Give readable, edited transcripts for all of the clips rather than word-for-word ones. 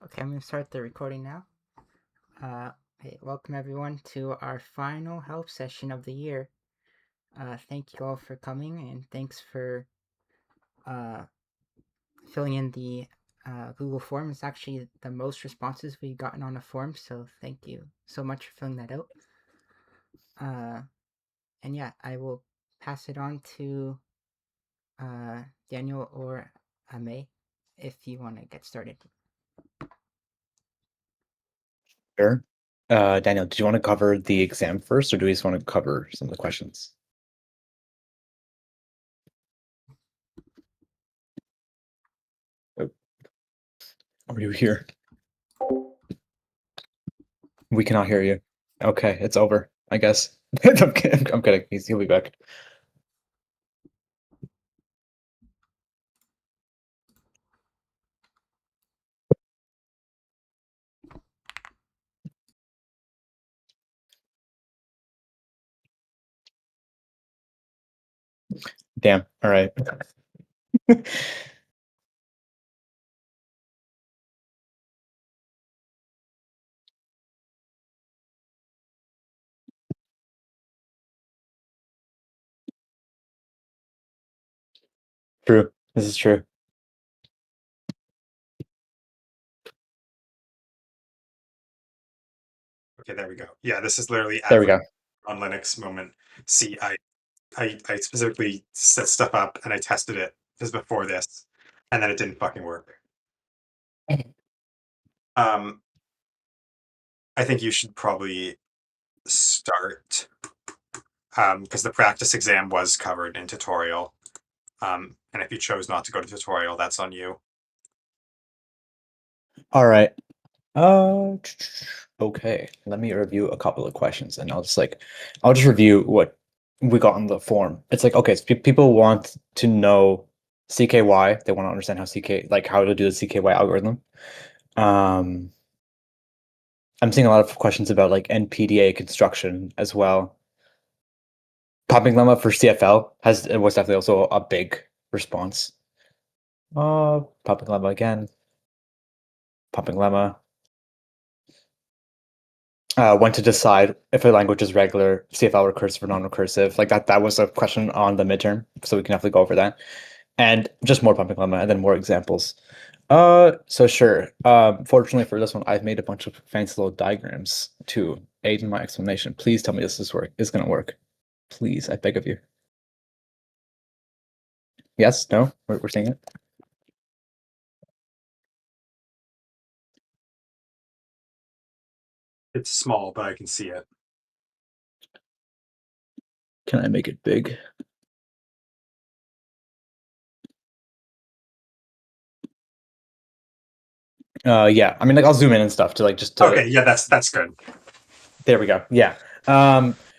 Okay, I'm going to start the recording now. Hey, welcome everyone to our final help session of the year. Thank you all for coming, and thanks for filling in the Google form. It's actually the most responses we've gotten on a form, so thank you so much for filling that out. And yeah, I will pass it on to Daniel or May if you want to get started. Sure. Daniel, do you want to cover the exam first, or do we just want to cover some of the questions? Oh. Are you here? We cannot hear you. Okay, it's over, I guess. I'm kidding. He'll be back. Damn. All right. True. This is true. Okay, there we go. Yeah, this is literally There we go. on Linux moment. See, I specifically set stuff up and I tested it just before this, and then it didn't fucking work. I think you should probably start because the practice exam was covered in tutorial. And if you chose not to go to tutorial, that's on you. All right. Okay. Let me review a couple of questions, and I'll just review what we got on the form. It's like, okay, so people want to know CKY. They want to understand how to do the CKY algorithm. I'm seeing a lot of questions about like NPDA construction as well. Pumping lemma for CFL was definitely also a big response. Pumping lemma again. Pumping lemma. When to decide if a language is regular, CFL recursive or non-recursive. Like that was a question on the midterm, so we can definitely go over that. And just more pumping lemma and then more examples. So sure. Fortunately for this one, I've made a bunch of fancy little diagrams to aid in my explanation. Please tell me this is gonna work. Please, I beg of you. Yes? No? We're seeing it? It's small, but I can see it. Can I make it big? Yeah. I mean, like I'll zoom in and stuff to like just to. Okay, yeah, that's good. There we go. Yeah.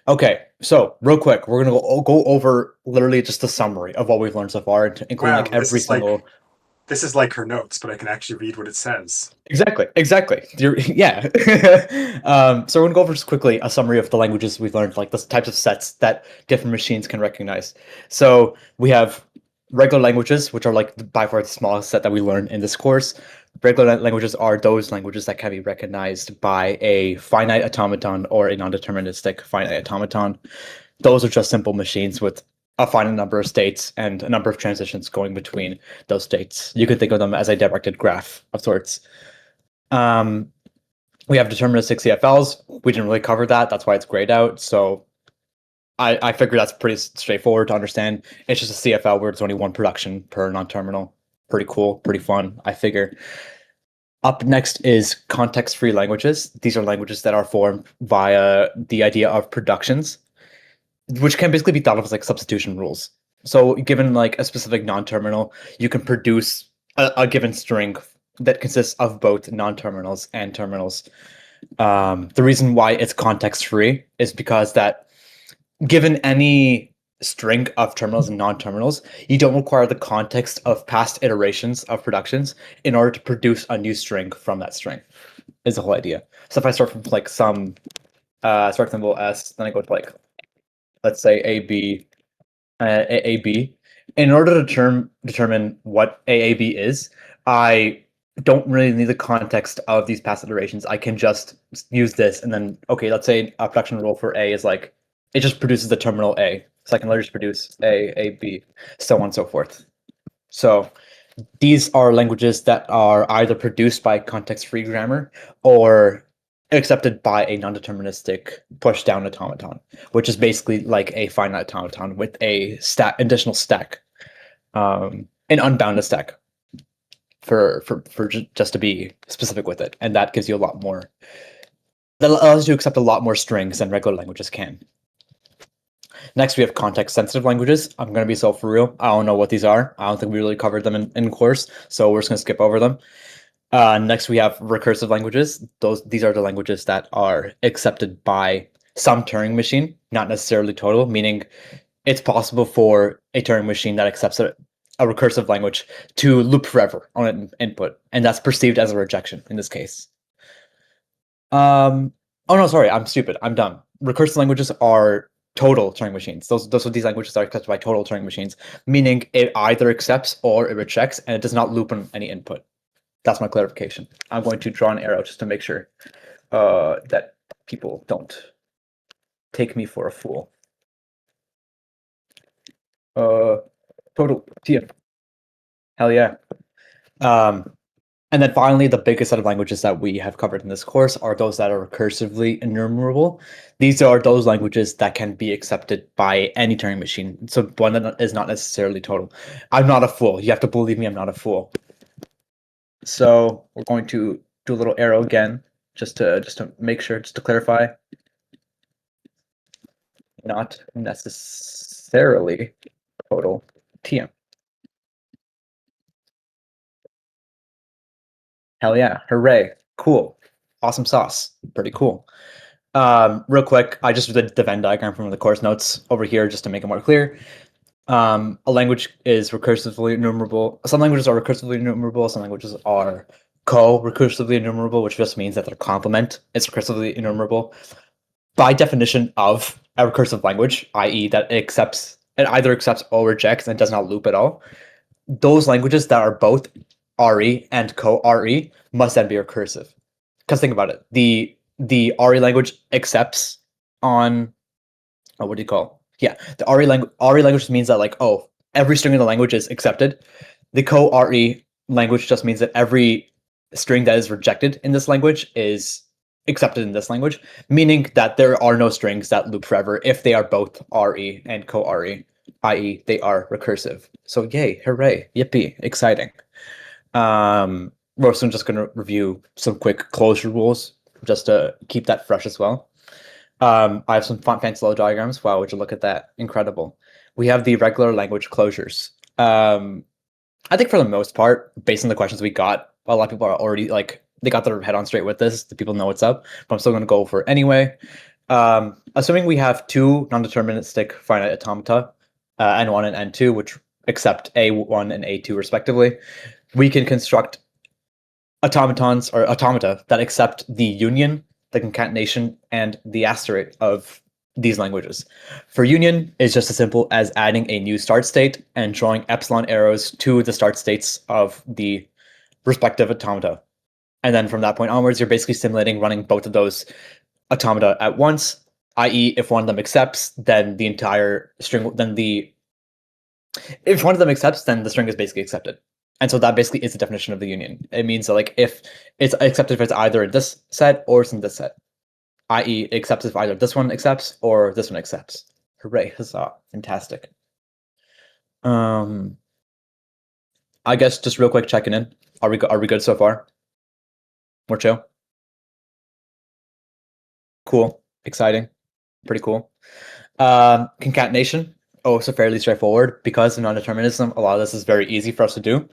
Okay. So real quick, we're gonna go over literally just a summary of what we've learned so far, including Wow, like every single. This is like her notes, but I can actually read what it says. Exactly. Yeah. So we're gonna go over just quickly a summary of the languages we've learned, like the types of sets that different machines can recognize. So we have regular languages, which are like by far the smallest set that we learn in this course. Regular languages are those languages that can be recognized by a finite automaton or a non-deterministic finite automaton. Those are just simple machines with a finite number of states and a number of transitions going between those states. You could think of them as a directed graph of sorts. We have deterministic CFLs. We didn't really cover that. That's why it's grayed out. So I figure that's pretty straightforward to understand. It's just a CFL where it's only one production per non-terminal. Pretty cool, pretty fun, I figure. Up next is context-free languages. These are languages that are formed via the idea of productions, which can basically be thought of as like substitution rules. So given like a specific non-terminal, you can produce a given string that consists of both non-terminals and terminals. The reason why it's context-free is because that given any string of terminals and non-terminals, you don't require the context of past iterations of productions in order to produce a new string from that string, is the whole idea. So if I start from like some start symbol S, then I go to like, let's say AB, AAB. In order to determine what AAB is, I don't really need the context of these past iterations. I can just use this and then, okay, let's say a production rule for A is like, it just produces the terminal A. So I can literally just produce A, B, so on and so forth. So these are languages that are either produced by context-free grammar or accepted by a non-deterministic push-down automaton, which is basically like a finite automaton with a additional stack, an unbounded stack for just to be specific with it, and that gives you a lot more. That allows you to accept a lot more strings than regular languages can. Next, we have context-sensitive languages. I'm going to be so for real. I don't know what these are. I don't think we really covered them in course, so we're just going to skip over them. Next, we have recursive languages. These are the languages that are accepted by some Turing machine, not necessarily total, meaning it's possible for a Turing machine that accepts a recursive language to loop forever on an input, and that's perceived as a rejection in this case. Oh no, sorry, I'm stupid. I'm dumb. Recursive languages are total Turing machines. These languages are accepted by total Turing machines, meaning it either accepts or it rejects, and it does not loop on any input. That's my clarification. I'm going to draw an arrow just to make sure that people don't take me for a fool. Total TM. Hell yeah. And then finally, the biggest set of languages that we have covered in this course are those that are recursively enumerable. These are those languages that can be accepted by any Turing machine. So one that is not necessarily total. I'm not a fool. You have to believe me, I'm not a fool. So we're going to do a little arrow again, just to make sure, just to clarify. Not necessarily total TM. Hell yeah, hooray, cool, awesome sauce, pretty cool. Real quick, I just did the Venn diagram from the course notes over here just to make it more clear. A language is recursively enumerable. Some languages are recursively enumerable, some languages are co-recursively enumerable, which just means that their complement is recursively enumerable. By definition of a recursive language, i.e. that it either accepts or rejects and does not loop at all, those languages that are both RE and co-RE must then be recursive. Because think about it, the RE language accepts on, what do you call? Yeah, the RE language means that like, oh, every string in the language is accepted. The co-RE language just means that every string that is rejected in this language is accepted in this language, meaning that there are no strings that loop forever if they are both RE and co-RE, i.e. they are recursive. So yay, hooray, yippee, exciting. We're also just going to review some quick closure rules just to keep that fresh as well. I have some fancy little diagrams. Wow, would you look at that? Incredible. We have the regular language closures. I think for the most part, based on the questions we got, a lot of people are already like, they got their head on straight with this. The people know what's up, but I'm still going to go over it anyway. Assuming we have two non-deterministic finite automata, N1 and N2, which accept A1 and A2 respectively, we can construct automatons or automata that accept the union, the concatenation, and the asterisk of these languages. For union, it's just as simple as adding a new start state and drawing epsilon arrows to the start states of the respective automata. And then from that point onwards, you're basically simulating running both of those automata at once, i.e. if one of them accepts, then the entire string, if one of them accepts, then the string is basically accepted. And so that basically is the definition of the union. It means that like if it's accepted if it's either in this set or it's in this set, i.e. it accepts if either this one accepts or this one accepts. Hooray, huzzah, fantastic. I guess just real quick checking in. Are we good so far? More chill? Cool, exciting, pretty cool. Concatenation. Oh, so fairly straightforward. Because of non-determinism, a lot of this is very easy for us to do.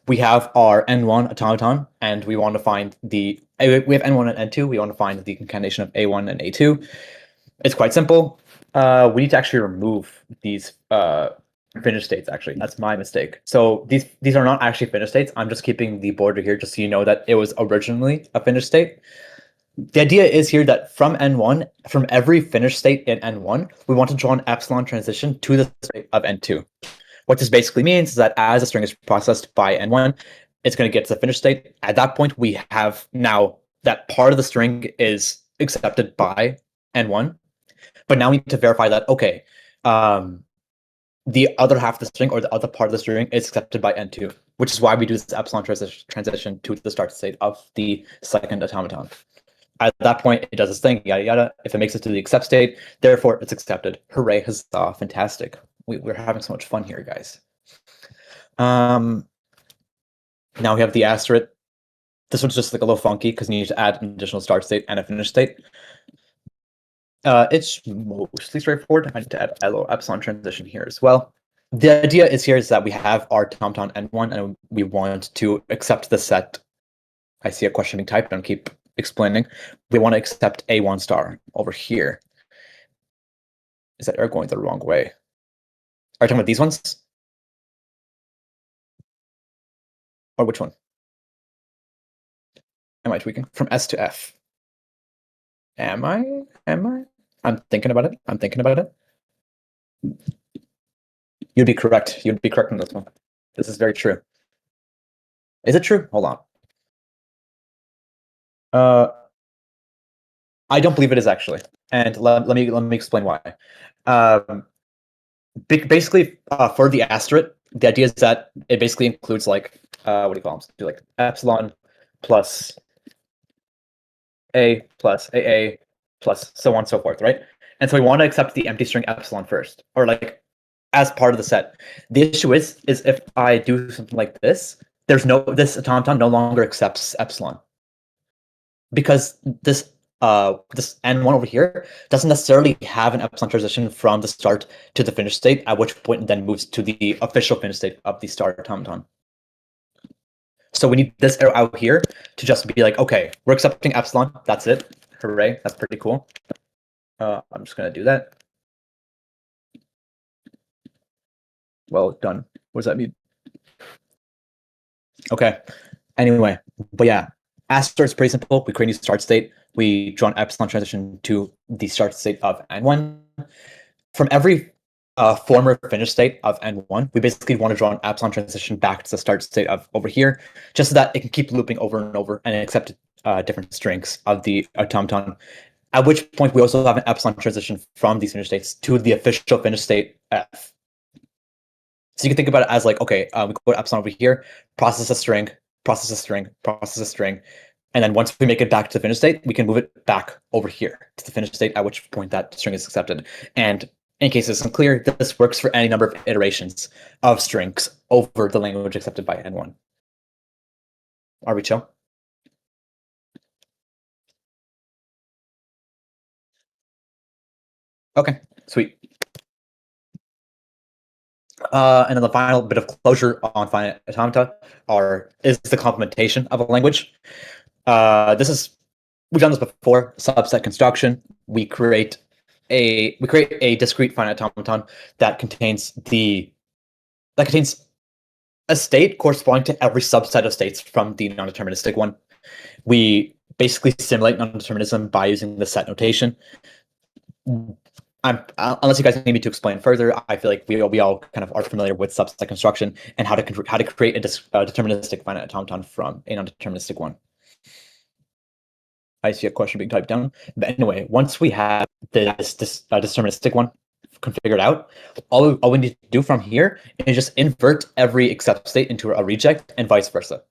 We have our N1 automaton, and we want to find we have N1 and N2. We want to find the concatenation of A1 and A2. It's quite simple. We need to actually remove these finished states, actually. That's my mistake. So these are not actually finished states. I'm just keeping the border here just so you know that it was originally a finished state. The idea is here that from N1, from every finished state in N1, we want to draw an epsilon transition to the state of N2. What this basically means is that as a string is processed by N1, it's going to get to the finished state. At that point, we have now that part of the string is accepted by N1, but now we need to verify that, okay, the other half of the string or the other part of the string is accepted by N2, which is why we do this epsilon transition to the start state of the second automaton. At that point, it does its thing, yada yada. If it makes it to the accept state, therefore it's accepted. Hooray, huzzah, fantastic. We're having so much fun here, guys. Now we have the asterisk. This one's just like a little funky because you need to add an additional start state and a finish state. It's mostly straightforward. I need to add a little epsilon transition here as well. The idea is that we have our automaton N1 and we want to accept the set. I see a question being typed, and keep explaining. We want to accept A1 star over here. Is that error going the wrong way? Are you talking about these ones? Or which one? Am I tweaking? From S to F. Am I? I'm thinking about it. You'd be correct. You'd be correct on this one. This is very true. Is it true? Hold on. I don't believe it is actually, and let me explain why. Basically, for the asterisk, the idea is that it basically includes like what do you call them? Do like epsilon plus a plus AA plus so on and so forth, right? And so we want to accept the empty string epsilon first, or like as part of the set. The issue is if I do something like this, this automaton no longer accepts epsilon, because this N1 over here doesn't necessarily have an epsilon transition from the start to the finished state, at which point it then moves to the official finished state of the start automaton. So we need this arrow out here to just be like, okay, we're accepting epsilon. That's it. Hooray. That's pretty cool. I'm just going to do that. Well done. What does that mean? Okay. Anyway, but yeah, asterisk is pretty simple. We create a new start state. We draw an epsilon transition to the start state of N1. From every former finish state of N1, we basically want to draw an epsilon transition back to the start state of over here, just so that it can keep looping over and over and accept different strings of the automaton. At which point we also have an epsilon transition from these finish states to the official finish state F. So you can think about it as like, okay, we put epsilon over here, process a string, process a string, process a string, and then once we make it back to the finish state, we can move it back over here to the finish state, at which point that string is accepted. And in case it's unclear, this works for any number of iterations of strings over the language accepted by N1. Are we chill? Okay, sweet. And then the final bit of closure on finite automata is the complementation of a language. We've done this before. Subset construction. We create a discrete finite automaton that contains a state corresponding to every subset of states from the non-deterministic one. We basically simulate non-determinism by using the set notation. Unless you guys need me to explain further, I feel like we all kind of are familiar with subset construction and how to create a deterministic finite automaton from a non-deterministic one. I see a question being typed down. But anyway, once we have this deterministic one configured out, all we need to do from here is just invert every accept state into a reject and vice versa.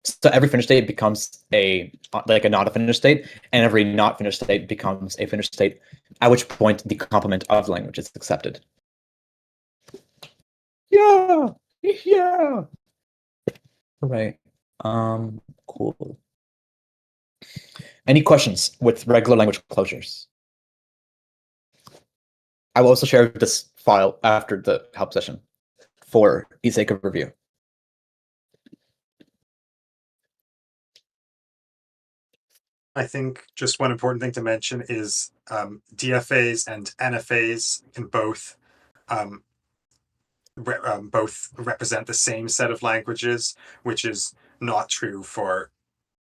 So every finished state becomes a not a finished state, and every not finished state becomes a finished state, at which point the complement of the language is accepted. Yeah! Yeah! Right. Cool. Any questions with regular language closures? I will also share this file after the help session for the sake of review. I think just one important thing to mention is DFAs and NFAs can both represent the same set of languages, which is not true for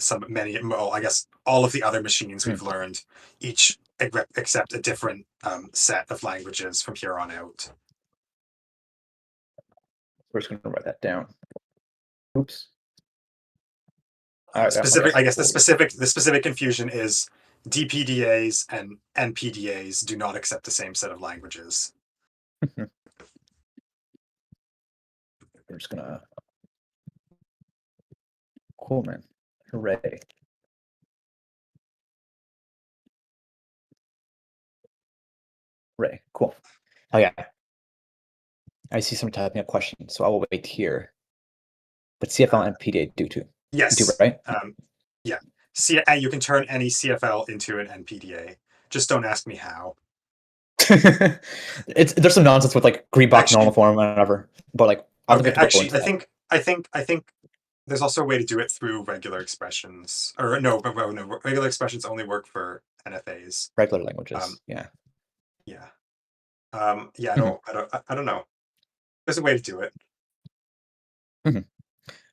I guess all of the other machines we've learned. Each accept a different set of languages from here on out. We're just going to write that down. Oops. specific. I guess the specific confusion is DPDAs and NPDAs do not accept the same set of languages. We're just gonna. Cool, man. Hooray. Hooray. Cool. Oh, yeah. I see some typing a question, so I will wait here. But CFL and NPDA do too. Yes. Do, right? Yeah. You can turn any CFL into an NPDA. Just don't ask me how. There's some nonsense with like green box normal form and whatever, but like okay, actually, I think there's also a way to do it through regular expressions, or no, regular expressions only work for NFAs. Regular languages, yeah. I don't know. There's a way to do it.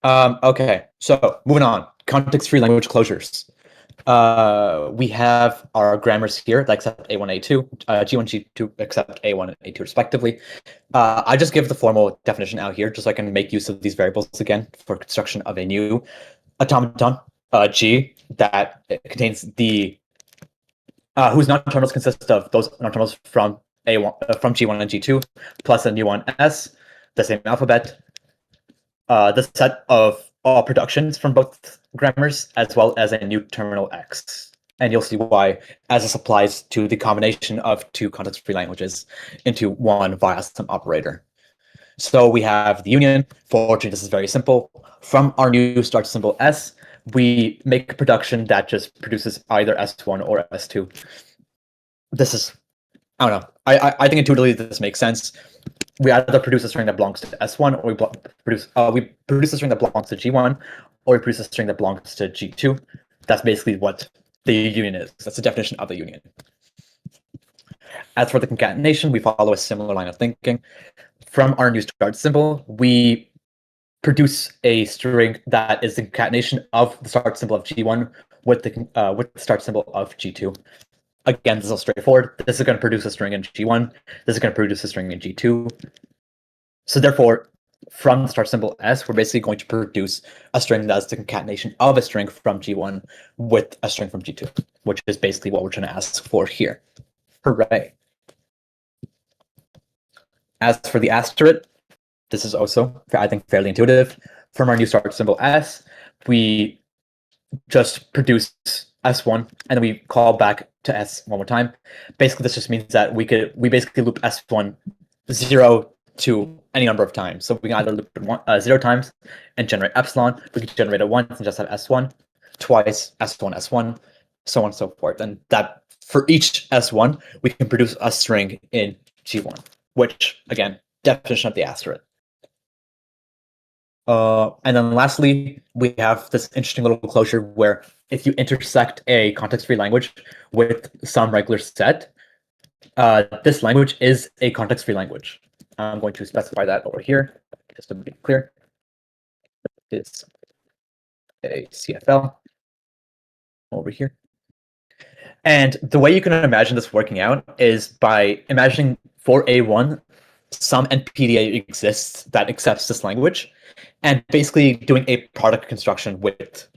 Okay, so moving on. Context-free language closures. We have our grammars here that accept A1, A2, G1, G2 accept A1 and A2 respectively. I just give the formal definition out here just so I can make use of these variables again for construction of a new automaton, G, that contains the whose non-terminals consist of those non-terminals from A1 from G1 and G2 plus a new one S, the same alphabet. The set of all productions from both grammars, as well as a new terminal X. And you'll see why as this applies to the combination of two context-free languages into one via some operator. So we have the union. Fortunately, this is very simple. From our new start symbol S, we make a production that just produces either S1 or S2. This is, I don't know. I think intuitively this makes sense. We either produce a string that belongs to S1, or we produce a string that belongs to G1, or we produce a string that belongs to G2. That's basically what the union is. That's the definition of the union. As for the concatenation, we follow a similar line of thinking. From our new start symbol, we produce a string that is the concatenation of the start symbol of G1 with the start symbol of G2. Again, this is straightforward. This is going to produce a string in G1. This is going to produce a string in G2. So therefore, from the start symbol S, we're basically going to produce a string that's the concatenation of a string from G1 with a string from G2, which is basically what we're trying to ask for here. Hooray. As for the asterisk, this is also, I think, fairly intuitive. From our new start symbol S, we just produce S1, and then we call back to S one more time. Basically, this just means that we basically loop S1 0 to any number of times. So we can either loop it 0 times and generate epsilon. We can generate it once and just have S1, twice S1, S1, so on and so forth. And that for each S1, we can produce a string in G1, which, again, definition of the asterisk. And then lastly, we have this interesting little closure where if you intersect a context-free language with some regular set, this language is a context-free language. I'm going to specify that over here, just to be clear. It's a CFL over here. And the way you can imagine this working out is by imagining for A1, some NPDA exists that accepts this language, and basically doing a product construction with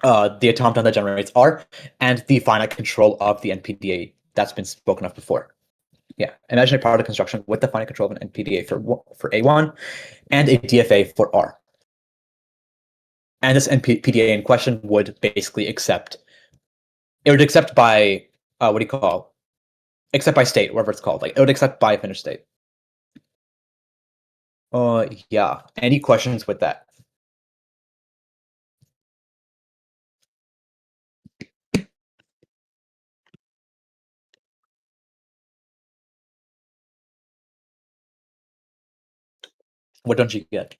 the automaton that generates R and the finite control of the NPDA that's been spoken of before. Yeah, imagine a product construction with the finite control of an NPDA for A1 and a DFA for R. And this NPDA in question would basically accept, it would accept by, accept by state, whatever it's called. Like, it would accept by finished state. Yeah. Any questions with that? What don't you get?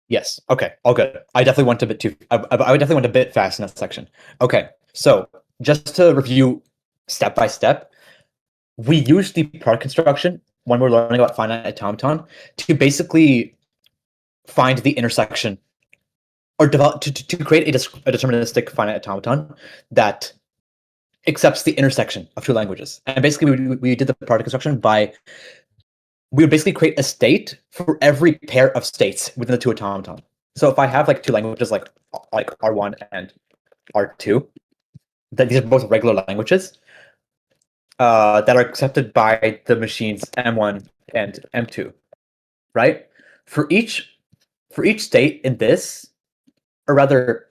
Yes. Okay. All good. I definitely went a bit too. I definitely went a bit fast in that section. Okay. So just to review step by step, we use the product construction when we're learning about finite automaton to basically find the intersection or develop to create a deterministic finite automaton that accepts the intersection of two languages. And basically, we did the product construction by we would basically create a state for every pair of states within the two automaton. So if I have like two languages like R1 and R2, that these are both regular languages that are accepted by the machines M1 and M2, right? For each state in this, or rather,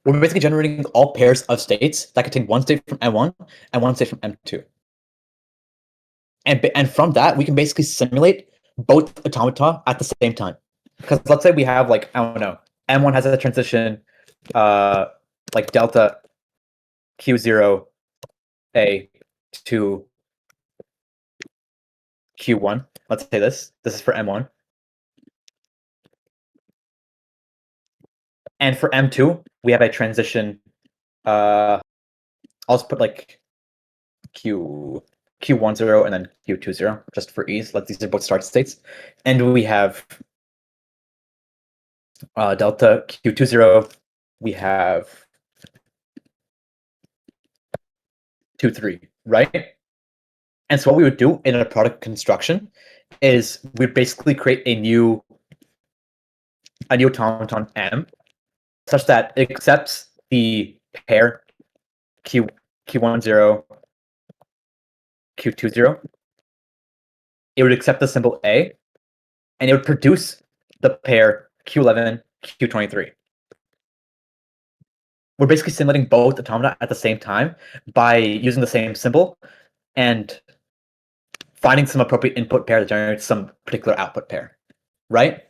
we're basically generating all pairs of states that contain one state from M1 and one state from M2. And from that, we can basically simulate both automata at the same time. Because let's say we have like, I don't know, M1 has a transition like delta Q0 A to Q1. Let's say this is for M1. And for M2, we have a transition. I'll just put like Q10 and then Q20 just for ease. These are both start states. And we have delta Q20. We have 2, 3, right? And so what we would do in a product construction is we'd basically create a new automaton M such that it accepts the pair Q10, Q20. It would accept the symbol A, and it would produce the pair Q11, Q23. We're basically simulating both automata at the same time by using the same symbol and finding some appropriate input pair that generates some particular output pair, right?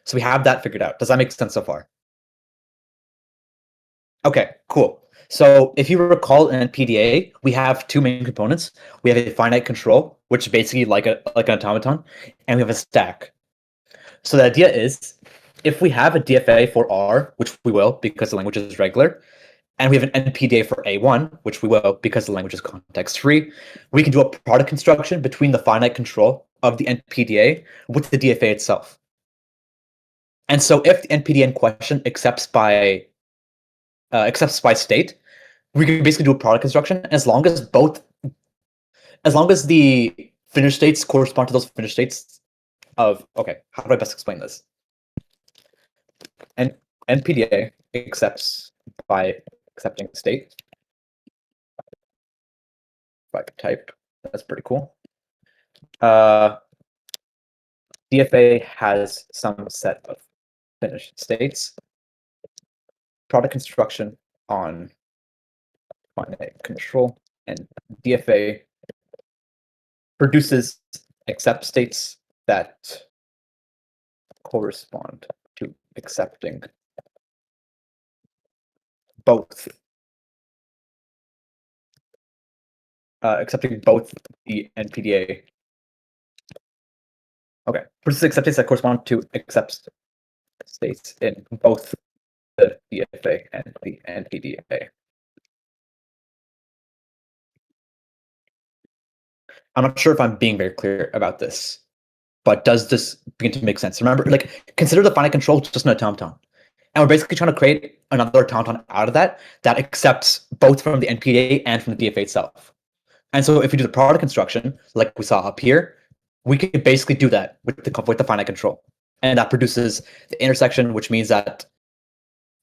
So we have that figured out. Does that make sense so far? Okay, cool. So if you recall in NPDA, we have two main components. We have a finite control, which is basically like an automaton, and we have a stack. So the idea is, if we have a DFA for R, which we will because the language is regular, and we have an NPDA for A1, which we will because the language is context-free, we can do a product construction between the finite control of the NPDA with the DFA itself. And so if the NPDA in question accepts by state, we can basically do a product construction as long as the finished states correspond to those finished states of, okay, how do I best explain this? And NPDA accepts by accepting state by type. That's pretty cool. DFA has some set of finished states. Product construction on finite control, and DFA produces accept states that correspond to accepting both the NPDA. Okay, produces accept states that correspond to accept states in both the DFA and the NPDA. I'm not sure if I'm being very clear about this, but does this begin to make sense? Remember, like, consider the finite control just an automaton. And we're basically trying to create another automaton out of that accepts both from the NPDA and from the DFA itself. And so if we do the product construction, like we saw up here, we can basically do that with the finite control. And that produces the intersection, which means that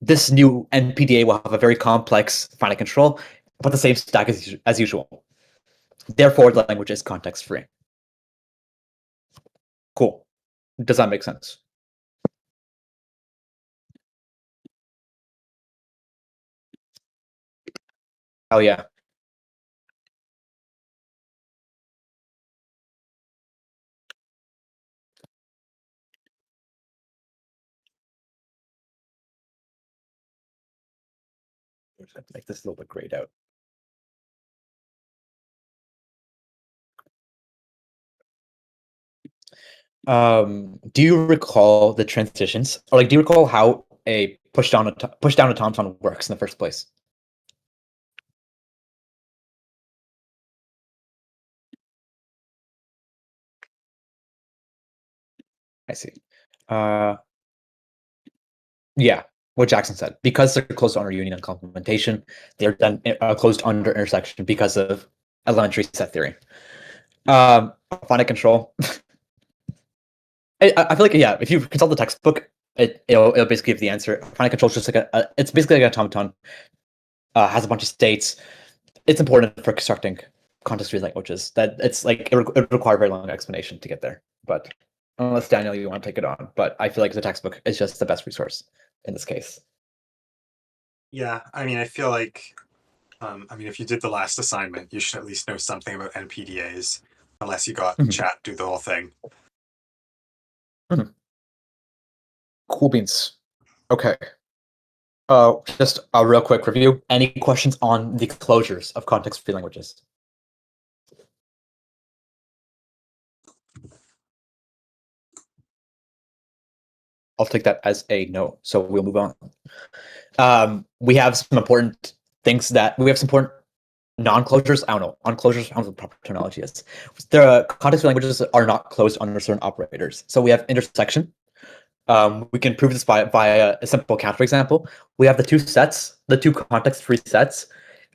this new NPDA will have a very complex finite control, but the same stack as usual. Therefore, the language is context-free. Cool. Does that make sense? Oh, yeah. Make this a little bit grayed out. Do you recall the transitions, or like, do you recall how a push down automaton works in the first place? I see. Yeah, what Jackson said. Because they're closed under union and complementation, they're then closed under intersection because of elementary set theory. Finite control. I feel like, yeah, if you consult the textbook, it'll basically give the answer. Finite control is just like it's basically like an automaton. Has a bunch of states. It's important for constructing context-free languages. That it's like it would require a very long explanation to get there. But unless Daniel, you want to take it on, but I feel like the textbook is just the best resource in this case. Yeah, I mean, I feel like, if you did the last assignment, you should at least know something about NPDAs, unless you got chat do the whole thing. Cool beans. Okay. Just a real quick review. Any questions on the closures of context-free languages? I'll take that as a no. So we'll move on. We have some important things that we have some important non-closures. I don't know. On-closures, I don't know what the proper terminology is. The context-free languages are not closed under certain operators. So we have intersection. We can prove this via a simple counterexample. We have the two sets, the two context-free sets,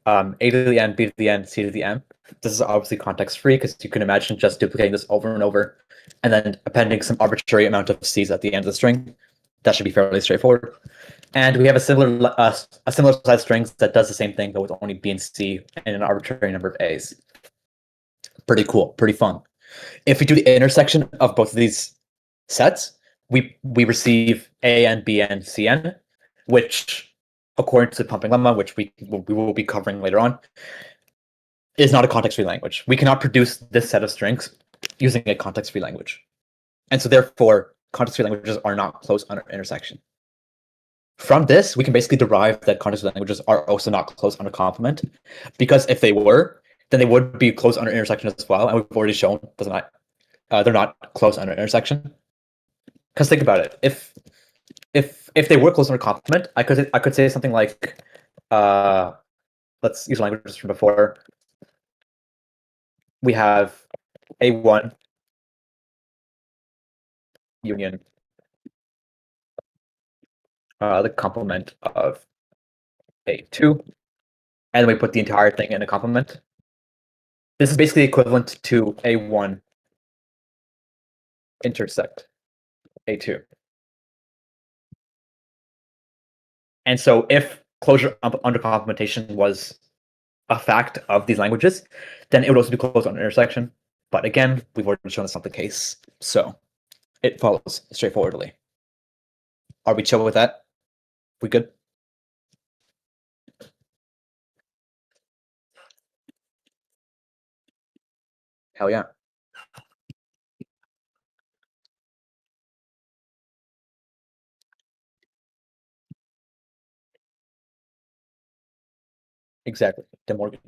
A to the N, B to the N, C to the M. This is obviously context-free because you can imagine just duplicating this over and over and then appending some arbitrary amount of C's at the end of the string. That should be fairly straightforward. And we have a similar size string that does the same thing, but with only B and C and an arbitrary number of A's. Pretty cool, pretty fun. If we do the intersection of both of these sets, we receive AN, BN, CN, which, according to the pumping lemma, which we will be covering later on, is not a context-free language. We cannot produce this set of strings using a context-free language. And so therefore, context-free languages are not closed under intersection. From this, we can basically derive that context-free languages are also not closed under complement, because if they were, then they would be closed under intersection as well. And we've already shown they're not closed under intersection. Because think about it, if they were closed under complement, I could say something like, let's use languages from before. We have A1 union the complement of A2, and we put the entire thing in a complement. This is basically equivalent to A1 intersect A2. And so if closure under complementation was a fact of these languages, then it would also be closed under intersection. But again, we've already shown that's not the case. So it follows straightforwardly. Are we chill with that? We good? Hell yeah. Exactly. De Morgan.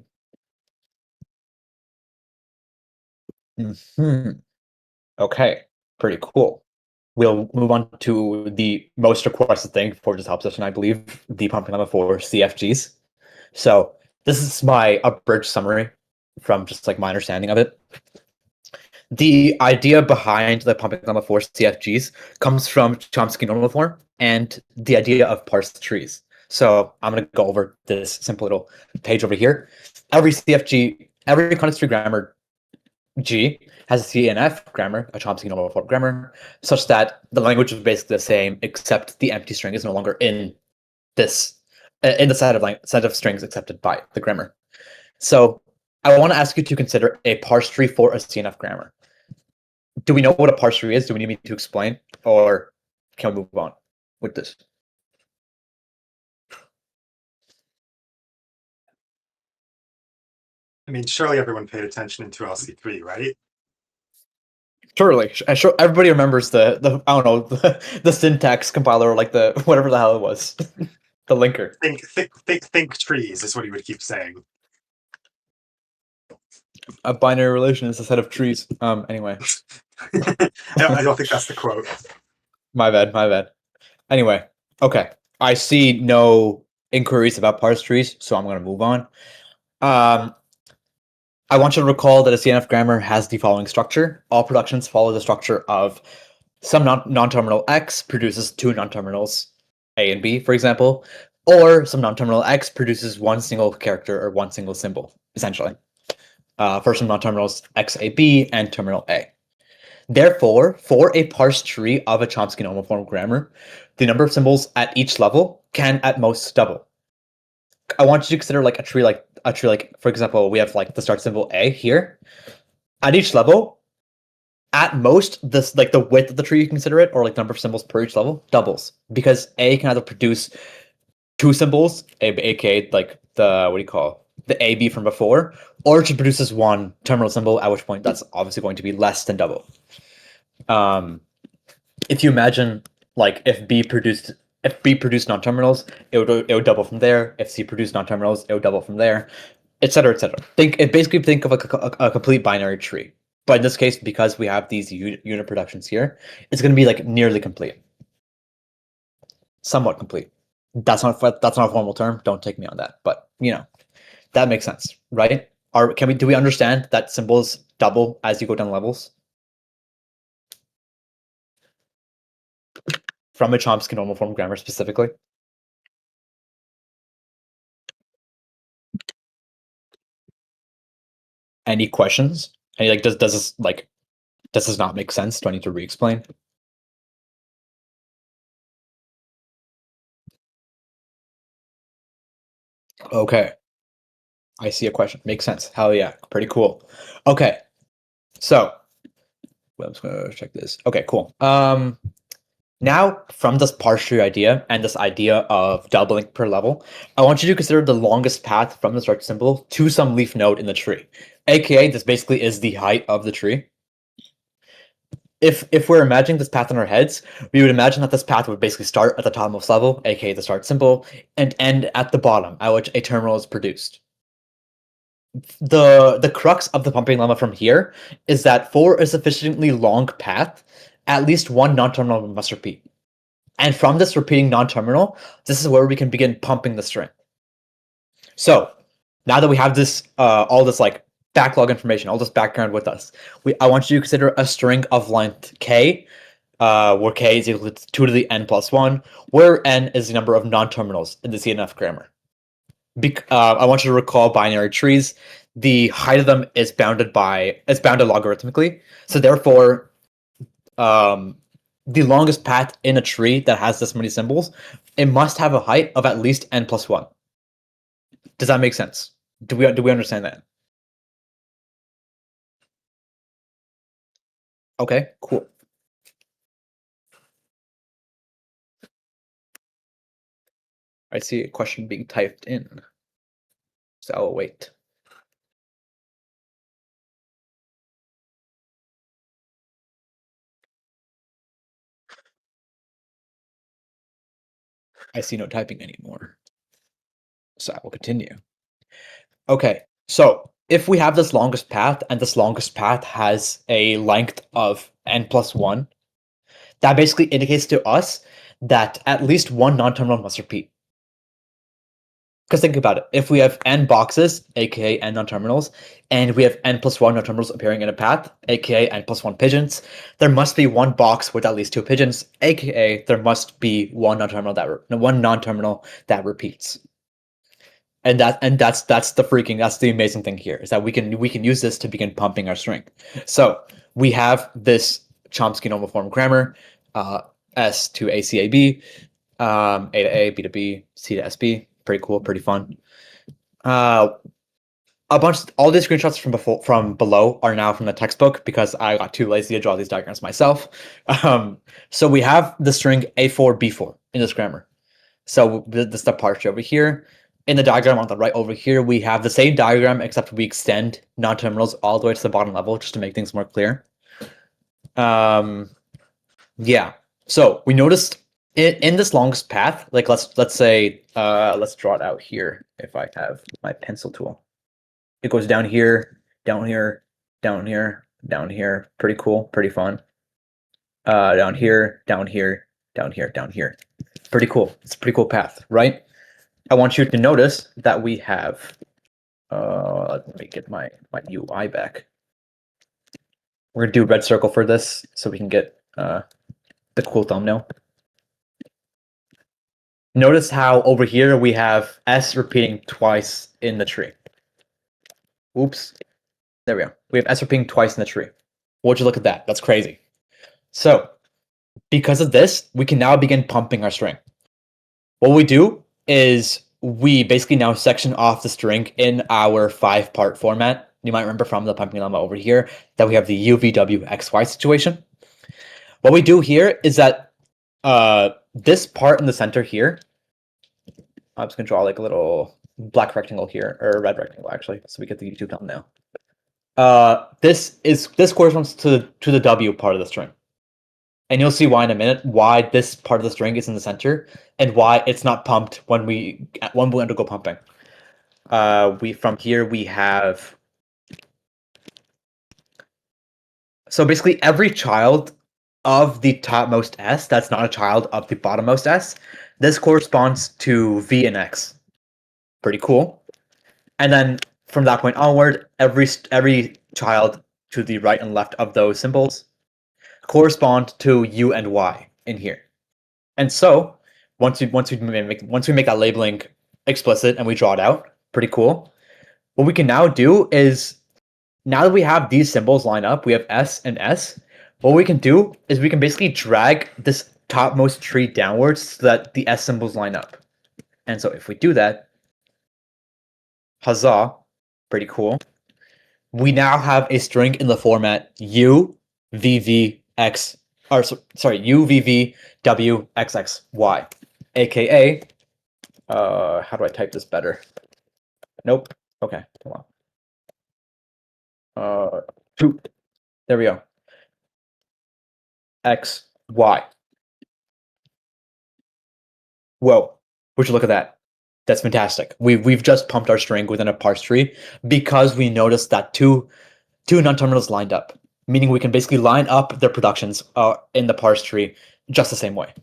Okay, pretty cool. We'll move on to the most requested thing for this help session, I believe, the pumping lemma for CFGs. So this is my abridged summary from just like my understanding of it. The idea behind the pumping lemma for CFGs comes from Chomsky normal form and the idea of parsed trees. So I'm going to go over this simple little page over here. Every CFG, every context tree grammar G has a C and F grammar, a Chomsky normal form grammar, such that the language is basically the same, except the empty string is no longer in this in the set of strings accepted by the grammar. So I want to ask you to consider a parse tree for a CNF grammar. Do we know what a parse tree is? Do we need me to explain, or can we move on with this? I mean, surely everyone paid attention in 2LC3, right? Totally. Sure. Everybody remembers the I don't know the syntax compiler, or like the whatever the hell it was, the linker. Think trees is what he would keep saying. A binary relation is a set of trees. Anyway. I don't think that's the quote. My bad. Anyway, okay. I see no inquiries about parse trees, so I'm going to move on. I want you to recall that a CNF grammar has the following structure. All productions follow the structure of some non-terminal X produces two non-terminals A and B, for example, or some non-terminal X produces one single character or one single symbol, essentially. For some non-terminals XAB and terminal A. Therefore, for a parsed tree of a Chomsky normal form grammar, the number of symbols at each level can at most double. I want you to consider like a tree like for example, we have like the start symbol A here. At each level, at most this like the width of the tree you consider it, or like the number of symbols per each level doubles, because A can either produce two symbols, aka like the what do you call the AB from before, or it produces one terminal symbol, at which point that's obviously going to be less than double. If you imagine like if B produced non-terminals, it would double from there. If C produced non-terminals, it would double from there, etc., etc. Basically think of a complete binary tree. But in this case, because we have these unit productions here, it's going to be like nearly complete, somewhat complete. That's not a formal term. Don't take me on that. But you know, that makes sense, right? Do we understand that symbols double as you go down levels? From a Chomsky normal form grammar specifically? Any questions? Any like does this not make sense? Do I need to re-explain? Okay. I see a question. Makes sense. Hell yeah. Pretty cool. Okay. So I'm just gonna check this. Okay, cool. Now from this parse tree idea and this idea of doubling per level, I want you to consider the longest path from the start symbol to some leaf node in the tree. AKA this basically is the height of the tree. If we're imagining this path in our heads, we would imagine that this path would basically start at the topmost level, aka the start symbol, and end at the bottom, at which a terminal is produced. The crux of the pumping lemma from here is that for a sufficiently long path, at least one non-terminal must repeat. And from this repeating non-terminal, this is where we can begin pumping the string. So now that we have this all this like backlog information, all this background with us, I want you to consider a string of length k, where k is equal to 2 to the n plus 1, where n is the number of non-terminals in the CNF grammar. I want you to recall binary trees. The height of them is bounded logarithmically. So therefore, the longest path in a tree that has this many symbols, it must have a height of at least n plus 1. Does that make sense? Do we understand that? Okay, cool. I see a question being typed in, so I'll wait. I see no typing anymore, so I will continue. Okay, so if we have this longest path and this longest path has a length of n plus 1, that basically indicates to us that at least one non-terminal must repeat. Because think about it, if we have n boxes, aka n non-terminals, and we have n plus 1 non-terminals appearing in a path, aka n plus 1 pigeons, there must be one box with at least 2 pigeons, aka there must be one non-terminal that repeats. And that's the amazing thing here, is that we can use this to begin pumping our string. So we have this Chomsky normal form grammar, S to ACAB, A to A, B to B, C to SB. Pretty cool, pretty fun. All these screenshots from below are now from the textbook because I got too lazy to draw these diagrams myself. So we have the string A4, B4 in this grammar. So this is the parse over here. In the diagram on the right over here, we have the same diagram, except we extend non-terminals all the way to the bottom level just to make things more clear. Yeah. So we noticed in this longest path, like let's say let's draw it out here if I have my pencil tool. It goes down here, down here, down here, down here. Pretty cool, pretty fun. Down here, down here, down here, down here. Pretty cool. It's a pretty cool path, right? I want you to notice that we have, let me get my UI back. We're gonna do red circle for this so we can get the cool thumbnail. Notice how over here we have S repeating twice in the tree. Oops. There we go. We have S repeating twice in the tree. Would you look at that? That's crazy. So, because of this, we can now begin pumping our string. What we do is we basically now section off the string in our 5-part format. You might remember from the pumping lemma over here that we have the UVWXY situation. What we do here is that this part in the center here, I'm just going to draw like a little black rectangle here, or a red rectangle actually, so we get the YouTube thumbnail. This corresponds to the W part of the string. And you'll see why in a minute, why this part of the string is in the center and why it's not pumped when we undergo pumping. From here we have, so basically every child of the topmost S that's not a child of the bottommost S, this corresponds to V and X. Pretty cool. And then from that point onward, every child to the right and left of those symbols correspond to U and Y in here. And so once we make that labeling explicit and we draw it out, pretty cool. What we can now do is, now that we have these symbols line up, we have S and S. What we can do is we can basically drag this topmost tree downwards so that the S symbols line up. And so if we do that, huzzah, pretty cool. We now have a string in the format U, V, V, X, or sorry, U, V, V, W, X, X, Y, aka, how do I type this better? Nope. Okay, hold on. Two. There we go. X, Y. Whoa, would you look at that? That's fantastic. We've just pumped our string within a parse tree because we noticed that two non-terminals lined up, meaning we can basically line up their productions in the parse tree just the same way.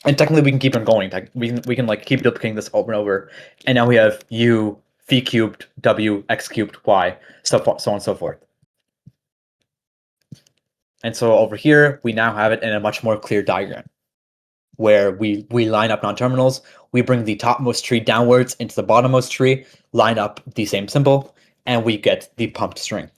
And technically, we can keep on going. We can like keep duplicating this over and over, and now we have U, V cubed, W, X cubed, Y, so on and so forth. And so over here, we now have it in a much more clear diagram, where we line up non-terminals, we bring the topmost tree downwards into the bottommost tree, line up the same symbol, and we get the pumped string.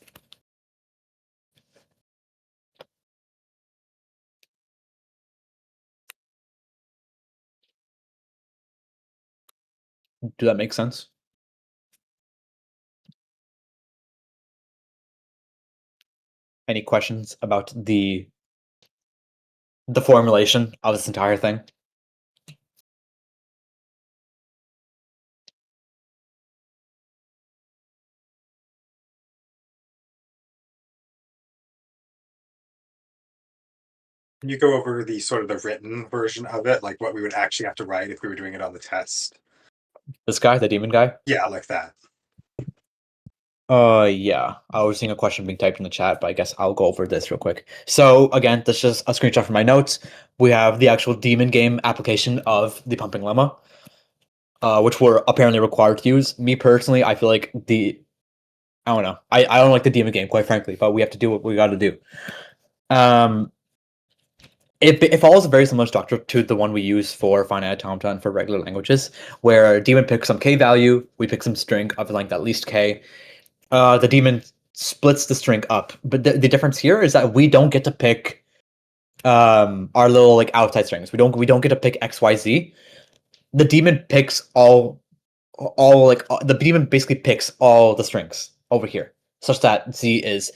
Do that make sense? Any questions about the formulation of this entire thing? Can you go over the sort of the written version of it, like what we would actually have to write if we were doing it on the test? This guy, the demon guy? Yeah, like that. Yeah. I was seeing a question being typed in the chat, but I guess I'll go over this real quick. So again, this is just a screenshot from my notes. We have the actual demon game application of the pumping lemma, which we're apparently required to use. Me personally, I feel like I don't know. I don't like the demon game, quite frankly, but we have to do what we got to do. It follows a very similar structure to the one we use for finite automata and for regular languages, where daemon picks some k value, we pick some string of length at least k. The daemon splits the string up, but the difference here is that we don't get to pick our little like outside strings. We don't get to pick x, y, z. The daemon picks the daemon basically picks all the strings over here, such that z is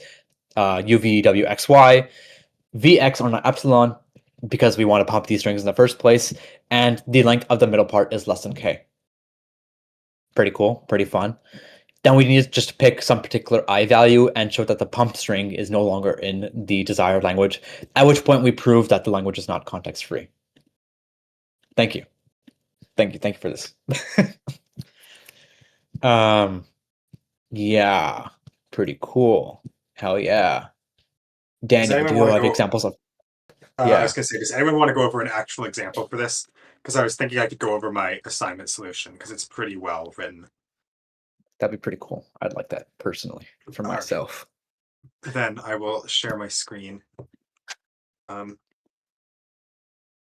u, v, w, x, y, vx on an epsilon, because we want to pump these strings in the first place, and the length of the middle part is less than k. Pretty cool, pretty fun. Then we need to just pick some particular I value and show that the pumped string is no longer in the desired language, at which point we prove that the language is not context-free. Thank you. Thank you for this. Yeah, pretty cool. Hell yeah. Daniel, do you have examples of... I was going to say, does anyone want to go over an actual example for this? Because I was thinking I could go over my assignment solution because it's pretty well written. That'd be pretty cool. I'd like that personally for myself. Then I will share my screen.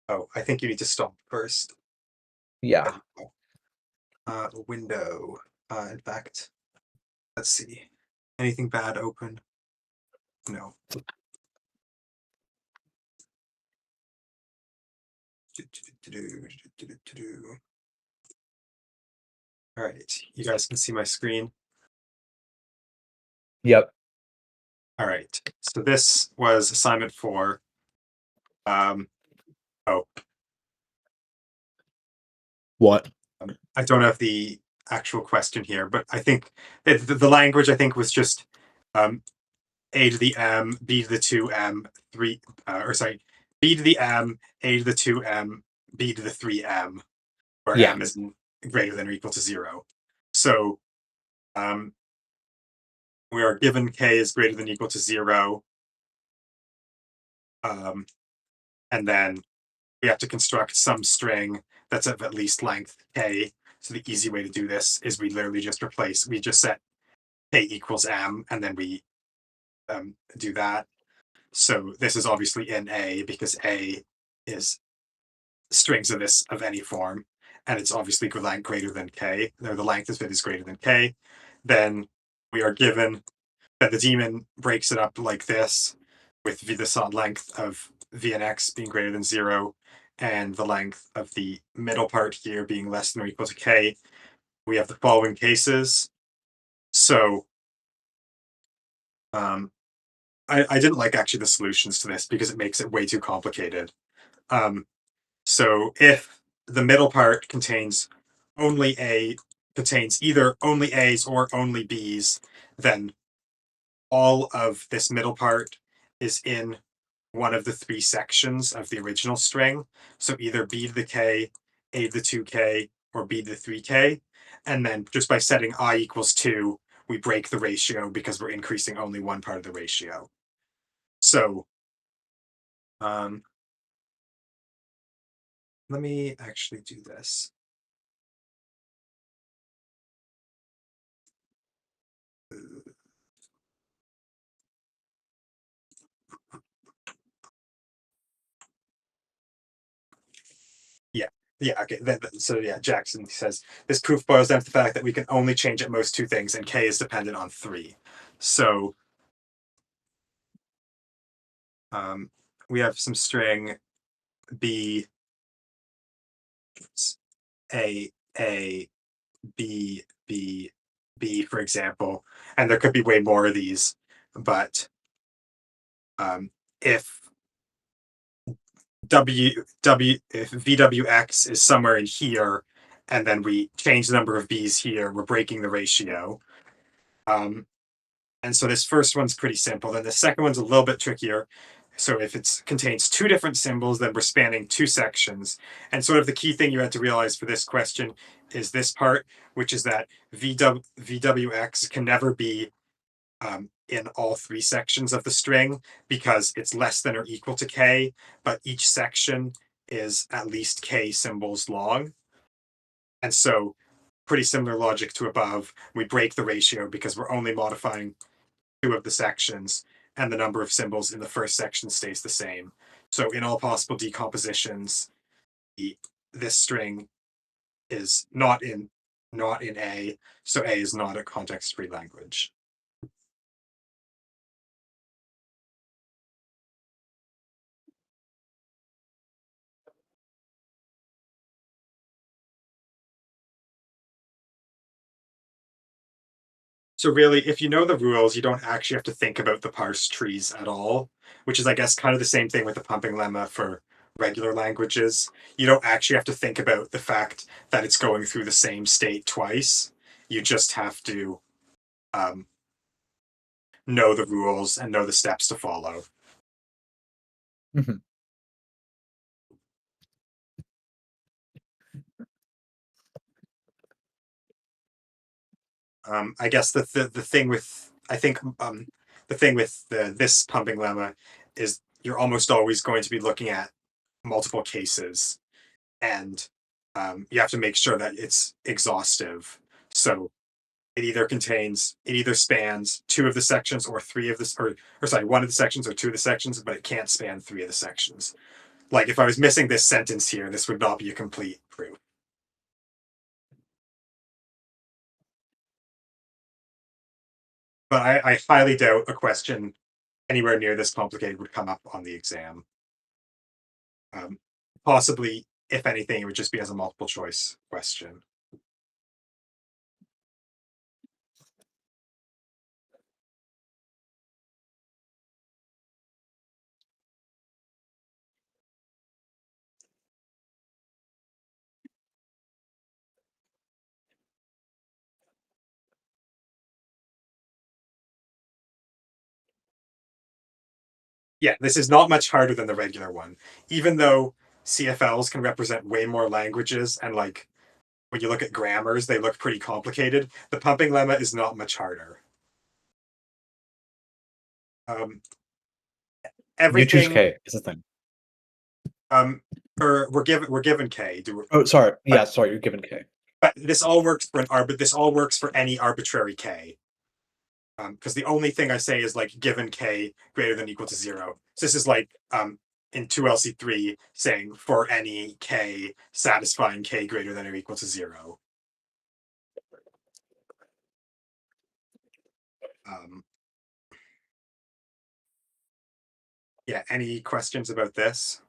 Oh, I think you need to stop first. Yeah. Window. In fact, let's see. Anything bad open? No. All right, you guys can see my screen. Yep. All right, so this was assignment 4. What? I don't have the actual question here, but I think the language I think was just a to the m, b to the 2m, 3, or sorry, b to the m, a to the 2m, b to the 3m, where Yeah. m is greater than or equal to 0. So we are given k is greater than or equal to 0. And then we have to construct some string that's of at least length k. So the easy way to do this is we literally just we just set k equals m, and then we do that. So this is obviously in A because A is strings of any form, and it's obviously greater than k. The length of it is greater than k. Then we are given that the daemon breaks it up like this, with the length of v and x being greater than 0, and the length of the middle part here being less than or equal to k. We have the following cases. So I didn't like actually the solutions to this because it makes it way too complicated. So if the middle part contains either only A's or only B's, then all of this middle part is in one of the 3 sections of the original string. So either B to the K, A to the 2K, or B to the 3K. And then just by setting I equals 2, we break the ratio because we're increasing only one part of the ratio. So let me actually do this. Yeah, okay. So yeah, Jackson says this proof boils down to the fact that we can only change at most 2 things, and k is dependent on 3. So we have some string b a b b b, for example, and there could be way more of these, but if if vwx is somewhere in here, and then we change the number of b's here, we're breaking the ratio. And so this first one's pretty simple. Then the second one's a little bit trickier. So if it contains 2 different symbols, then we're spanning 2 sections. And sort of the key thing you had to realize for this question is this part, which is that vwx can never be in all 3 sections of the string because it's less than or equal to k, but each section is at least k symbols long. And so pretty similar logic to above, we break the ratio because we're only modifying 2 of the sections, and the number of symbols in the first section stays the same. So in all possible decompositions, this string is not in A, so A is not a context-free language. So really, if you know the rules, you don't actually have to think about the parse trees at all, which is, I guess, kind of the same thing with the pumping lemma for regular languages. You don't actually have to think about the fact that it's going through the same state twice. You just have to know the rules and know the steps to follow. Mhm. I guess the thing with the thing with this pumping lemma is you're almost always going to be looking at multiple cases, and you have to make sure that it's exhaustive. So it either spans 2 of the sections or 3 of this, or sorry, 1 of the sections or 2 of the sections, but it can't span 3 of the sections. Like if I was missing this sentence here, this would not be a complete proof. But I highly doubt a question anywhere near this complicated would come up on the exam. Possibly, if anything, it would just be as a multiple choice question. Yeah, this is not much harder than the regular one, even though CFLs can represent way more languages and like when you look at grammars, they look pretty complicated. The pumping lemma is not much harder. You choose Everything. K is the thing. We're given K. Oh, sorry. Yeah, sorry. You're given K. But this all works for this all works for any arbitrary K. Because the only thing I say is like given K greater than or equal to 0. So this is like in 2LC3 saying for any K satisfying K greater than or equal to 0. Yeah, any questions about this?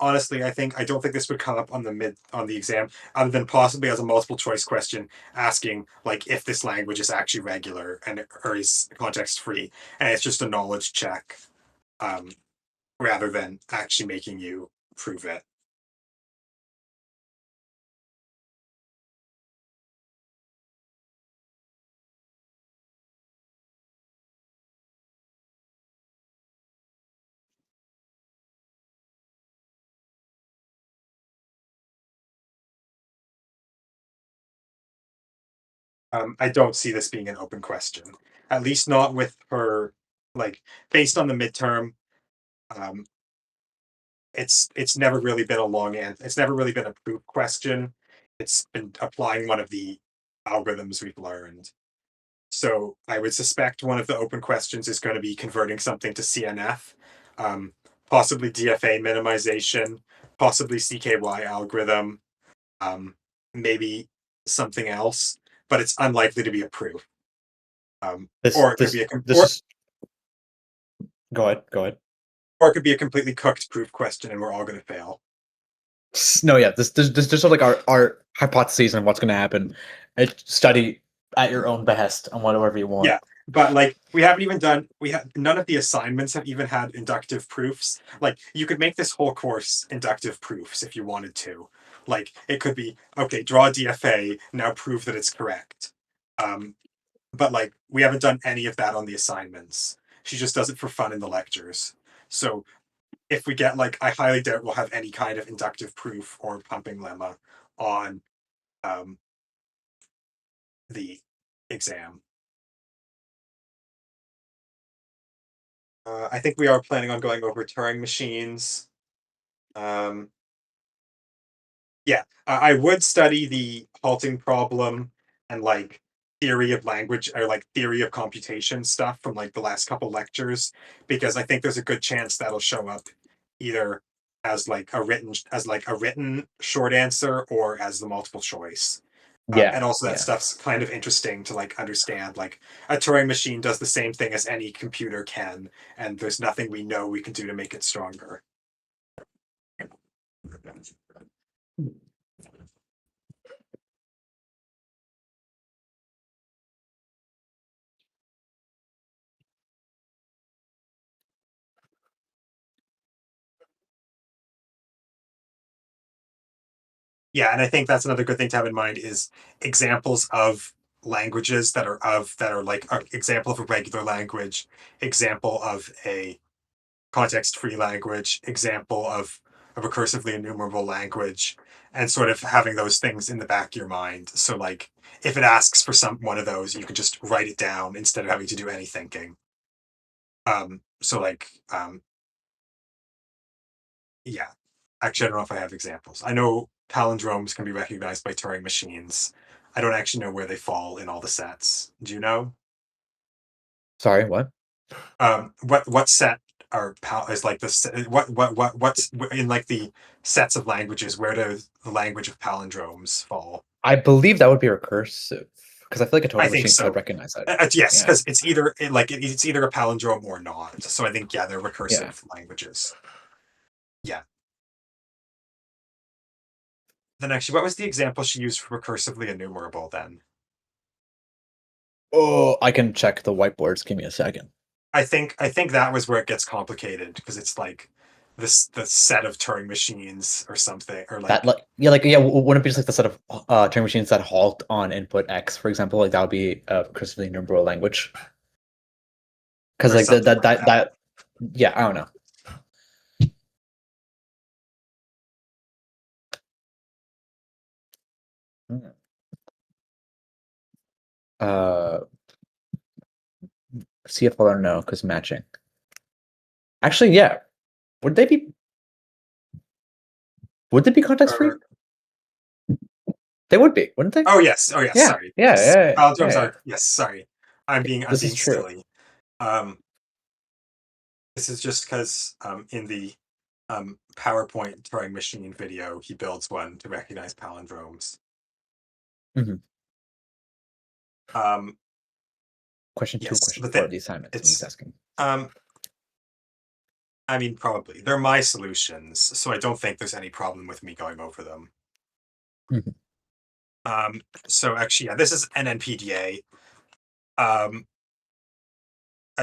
Honestly, I don't think this would come up on the exam, other than possibly as a multiple choice question asking like if this language is actually regular and or is context free, and it's just a knowledge check, rather than actually making you prove it. I don't see this being an open question, at least not with her. Like based on the midterm, um, it's never really been a long answer. It's never really been a proof question. It's been applying one of the algorithms we've learned. So I would suspect one of the open questions is going to be converting something to CNF, possibly DFA minimization, possibly CKY algorithm, maybe something else, but it's unlikely to be a proof. Or it could be Go ahead. Go ahead. or it could be a completely cooked proof question, and we're all going to fail. No, yeah. This just sort of like our hypotheses on what's going to happen. Study at your own behest on whatever you want. Yeah, but like we haven't even done. We have none of the assignments have even had inductive proofs. Like you could make this whole course inductive proofs if you wanted to. Like it could be okay. Draw a DFA now. Prove that it's correct. But like we haven't done any of that on the assignments. She just does it for fun in the lectures. So if we get like, I highly doubt we'll have any kind of inductive proof or pumping lemma on the exam. I think we are planning on going over Turing machines. Yeah, I would study the halting problem and like theory of language or like theory of computation stuff from like the last couple lectures, because I think there's a good chance that'll show up either as like a written short answer or as the multiple choice. Yeah. And also that yeah. stuff's kind of interesting to like understand. Like a Turing machine does the same thing as any computer can, and there's nothing we know we can do to make it stronger. Yeah, and I think that's another good thing to have in mind is examples of languages that are like example of a regular language, example of a context-free language, example of a recursively enumerable language, and sort of having those things in the back of your mind. So like if it asks for some one of those, you can just write it down instead of having to do any thinking. So like yeah. Actually, I don't know if I have examples. I know palindromes can be recognized by Turing machines. I don't actually know where they fall in all the sets. Do you know? Sorry, what? What set is like the what's in like the sets of languages? Where does the language of palindromes fall? I believe that would be recursive because I feel like a I Turing think machine could so. recognize that. Yes, Yeah, because it's either a palindrome or not. So I think they're recursive yeah. languages. Yeah. Then actually, what was the example she used for recursively enumerable then? Oh, I can check the whiteboards. Give me a second. I think that was where it gets complicated because it's like the set of Turing machines or something, or That like wouldn't it be just like the set of Turing machines that halt on input X, for example? Like that would be a recursively enumerable language. Because or like something like that. that yeah, I don't know. Uh, CFL no, because matching. Actually, yeah. Would they be? Would they be context free? Or They would be, wouldn't they? oh yes, Yeah, sorry, yeah, yes. yeah, yeah, Palindromes yeah. are yes. Sorry, I'm This is being true. silly. This is just because in the PowerPoint Turing machine video, he builds one to recognize palindromes. Mhm. Um, Question two, yes, question but four then of the assignments. He's it's asking. I mean, probably they're my solutions, so I don't think there's any problem with me going over them. Mhm. So actually, yeah, this is an NPDA. I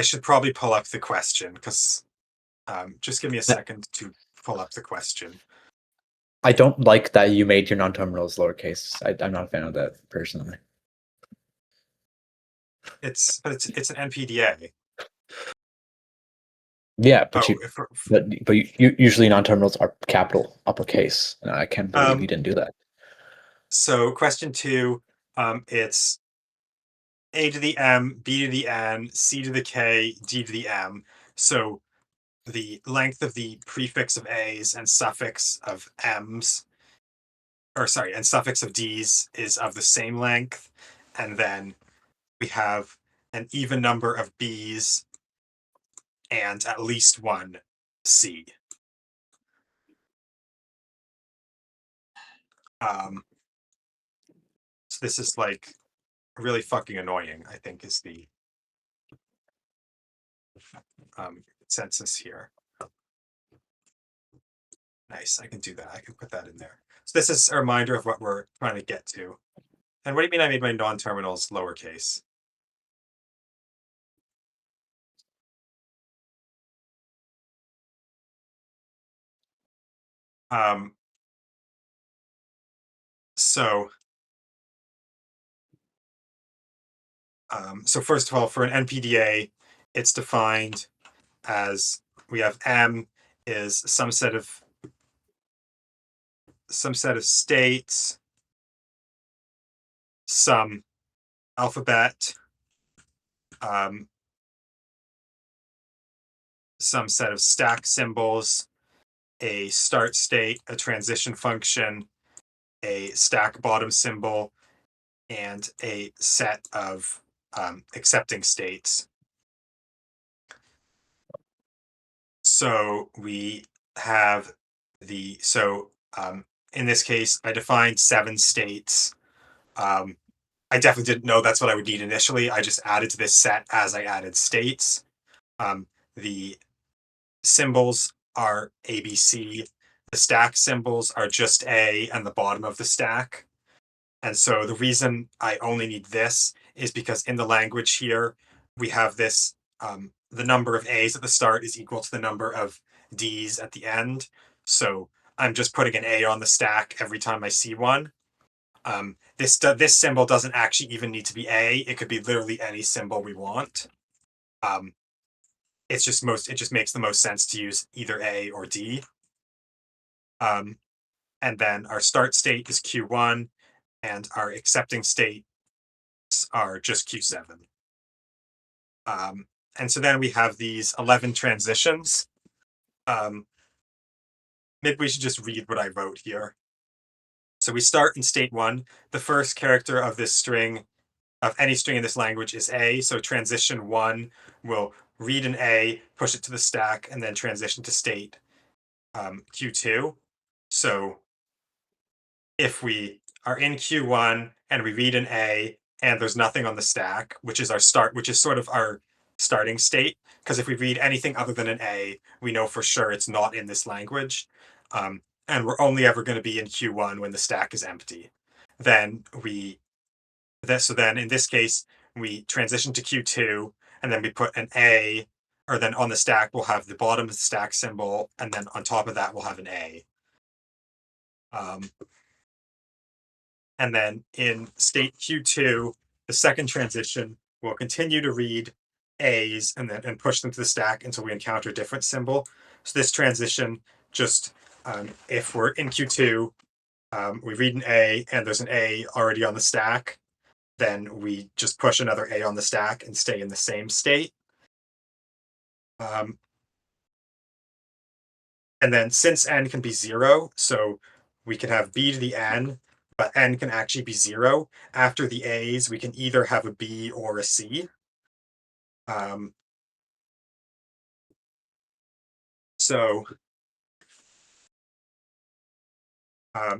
should probably pull up the question because just give me a second to pull up the question. I don't like that you made your non-terminals lowercase. I'm not a fan of that personally. It's an NPDA. Yeah, but Oh, you, but usually non-terminals are capital uppercase, and I can't believe you didn't do that. so question 2, it's A to the M, B to the N, C to the K, D to the M. So the length of the prefix of A's and suffix of M's, and suffix of D's is of the same length. And then we have an even number of B's and at least one C. So this is like really fucking annoying, I think, is the census here. Nice, I can do that. I can put that in there. So this is a reminder of what we're trying to get to. And what do you mean I made my non-terminals lowercase? Um, so, so first of all, for an NPDA, it's defined as we have M is some set of states, some alphabet, um, some set of stack symbols, a start state, a transition function, a stack bottom symbol, and a set of accepting states. So we have in this case, I defined 7 states. I definitely didn't know that's what I would need initially. I just added to this set as I added states. The symbols are ABC. The stack symbols are just A and the bottom of the stack. And so the reason I only need this is because in the language here, we have this, the number of A's at the start is equal to the number of D's at the end. So I'm just putting an A on the stack every time I see one. This symbol doesn't actually even need to be A. It could be literally any symbol we want. It just makes the most sense to use either A or D. And then our start state is Q1, and our accepting states are just Q7. And so then we have these 11 transitions. Maybe we should just read what I wrote here. So we start in state 1. The first character of this string, of any string in this language, is A. So transition 1 will read an A, push it to the stack, and then transition to state Q2. So if we are in Q1 and we read an A and there's nothing on the stack, which is sort of our starting state, because if we read anything other than an A, we know for sure it's not in this language. And we're only ever going to be in Q1 when the stack is empty. Then in this case, we transition to Q2 and then we put an A, or then on the stack, we'll have the bottom of the stack symbol. And then on top of that, we'll have an A. And then in state Q2, the second transition will continue to read A's and push them to the stack until we encounter a different symbol. So this transition just, if we're in Q2, we read an A and there's an A already on the stack, then we just push another A on the stack and stay in the same state. And then since n can be 0, so we can have b to the n, but n can actually be 0. After the a's, we can either have a b or a c.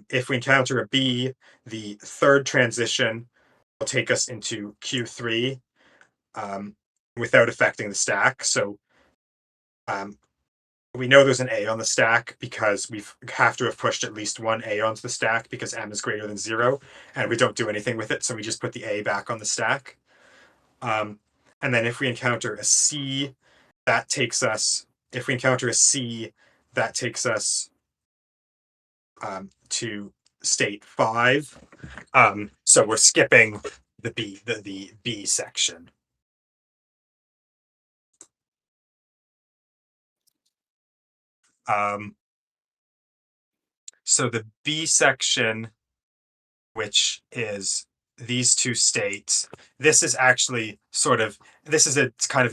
If we encounter a b, the third transition will take us into Q3 without affecting the stack. So we know there's an A on the stack because we have to have pushed at least one A onto the stack because m is greater than 0, and we don't do anything with it, so we just put the A back on the stack. And then if we encounter a C, that takes us, to state 5. So we're skipping the B section. So the B section, which is these two states, this is actually kind of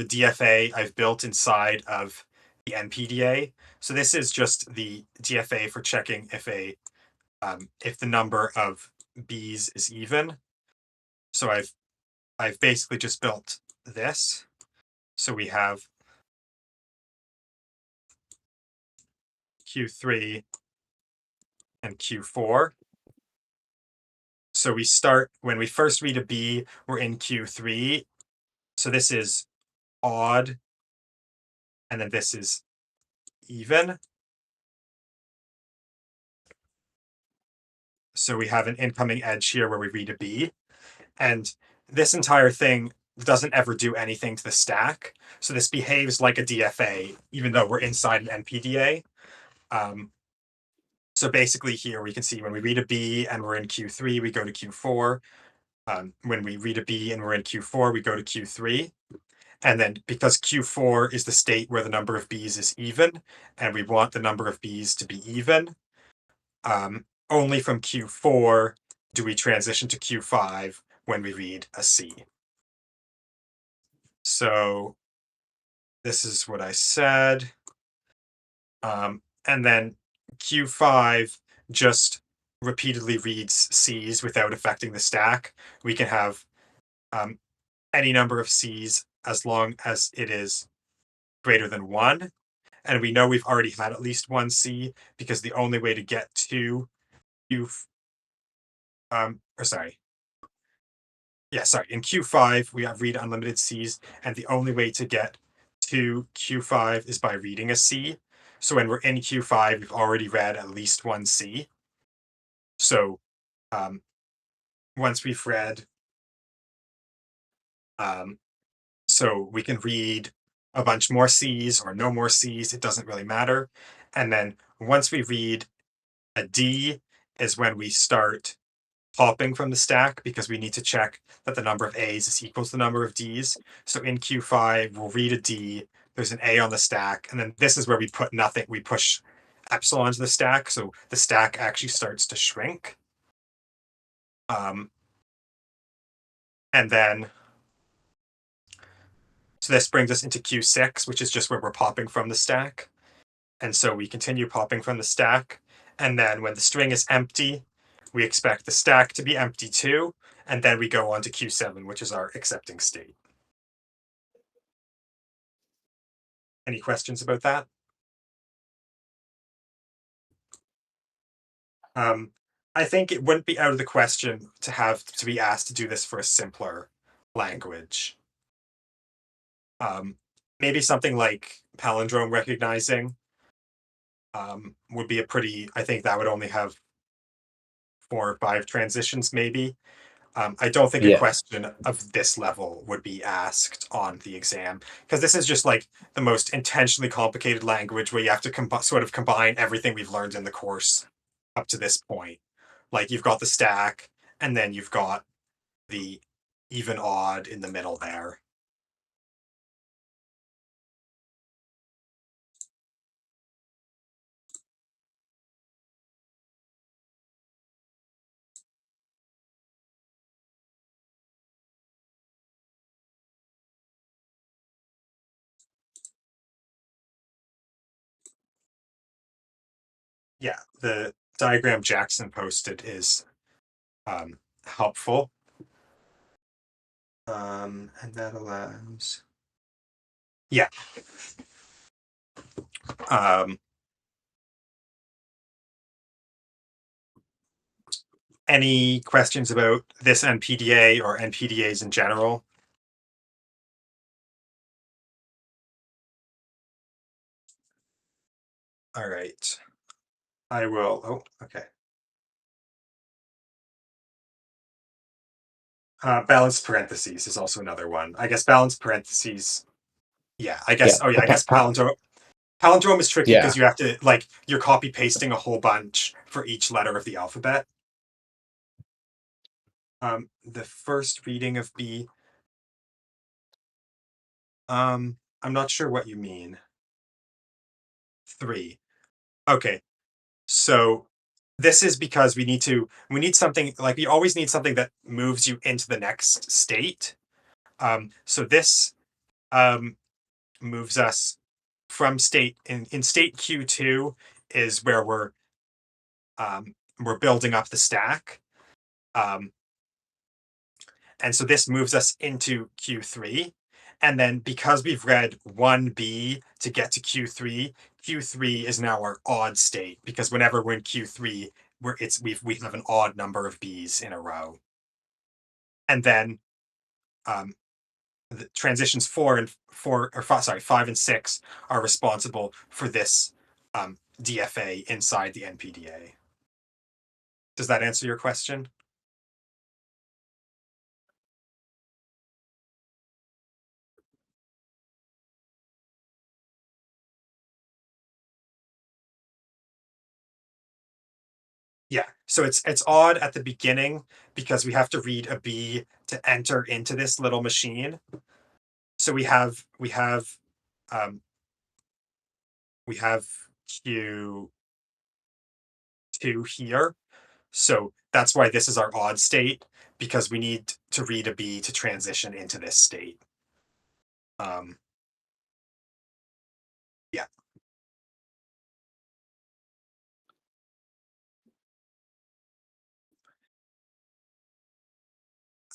a DFA I've built inside of the NPDA. So this is just the DFA for checking if the number of B's is even. So I've basically just built this. So we have Q3 and Q4. So we start, when we first read a B, we're in Q3. So this is odd, and then this is even. So we have an incoming edge here where we read a B. And this entire thing doesn't ever do anything to the stack. So this behaves like a DFA, even though we're inside an NPDA. So basically here we can see when we read a B and we're in Q3, we go to Q4. When we read a B and we're in Q4, we go to Q3. And then because Q4 is the state where the number of B's is even, and we want the number of B's to be even, only from Q4 do we transition to Q5 when we read a C. So this is what I said. And then Q5 just repeatedly reads C's without affecting the stack. We can have any number of C's as long as it is greater than 1. And we know we've already had at least one C because the only way to get to in Q5, we have read unlimited Cs, and the only way to get to Q5 is by reading a C. So when we're in Q5, we've already read at least one C. So once we've read, so we can read a bunch more Cs or no more Cs, it doesn't really matter. And then once we read a D is when we start popping from the stack because we need to check that the number of A's is equal to the number of D's. So in Q5, we'll read a D, there's an A on the stack, and then this is where we put nothing, we push epsilon to the stack, so the stack actually starts to shrink. And then, so this brings us into Q6, which is just where we're popping from the stack. And so we continue popping from the stack, and then when the string is empty, we expect the stack to be empty too, and then we go on to Q7, which is our accepting state. Any questions about that? I think it wouldn't be out of the question to have to be asked to do this for a simpler language. Maybe something like palindrome recognizing would be a pretty, I think that would only have 4 or 5 transitions maybe. I don't think a Yeah. question of this level would be asked on the exam, because this is just like the most intentionally complicated language where you have to sort of combine everything we've learned in the course up to this point. Like you've got the stack, and then you've got the even odd in the middle there. Yeah, the diagram Jackson posted is helpful. And that allows, yeah. Any questions about this NPDA or NPDAs in general? All right. I will. Oh, okay. Balanced parentheses is also another one. I guess balanced parentheses. Yeah, I guess. Yeah. Oh, yeah. I guess palindrome. Palindrome is tricky Yeah. because you have to, like, you're copy pasting a whole bunch for each letter of the alphabet. The first reading of B. I'm not sure what you mean. 3. Okay. So this is because we need something, like, we always need something that moves you into the next state. So this moves us from state in state Q2 is where we're building up the stack. And so this moves us into Q3. And then because we've read 1B to get to Q3, Q3 is now our odd state, because whenever we're in Q3, we have an odd number of B's in a row. And then the transitions 5 and 6 are responsible for this DFA inside the NPDA. Does that answer your question? Yeah, so it's odd at the beginning because we have to read a B to enter into this little machine. So um, we have Q2 here. So that's why this is our odd state, because we need to read a B to transition into this state. Yeah.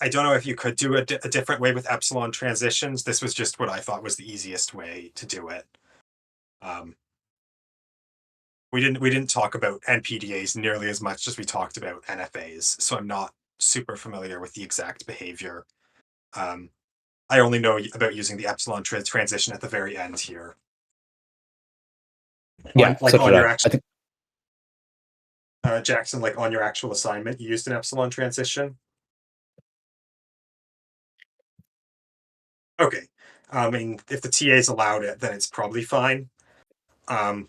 I don't know if you could do a different way with epsilon transitions. This was just what I thought was the easiest way to do it. We didn't talk about NPDAs nearly as much as we talked about NFAs, so I'm not super familiar with the exact behavior. I only know about using the epsilon transition at the very end here. Yeah. On your I think. Jackson, like on your actual assignment, you used an epsilon transition. Okay. I mean, if the TA's allowed it, then it's probably fine. I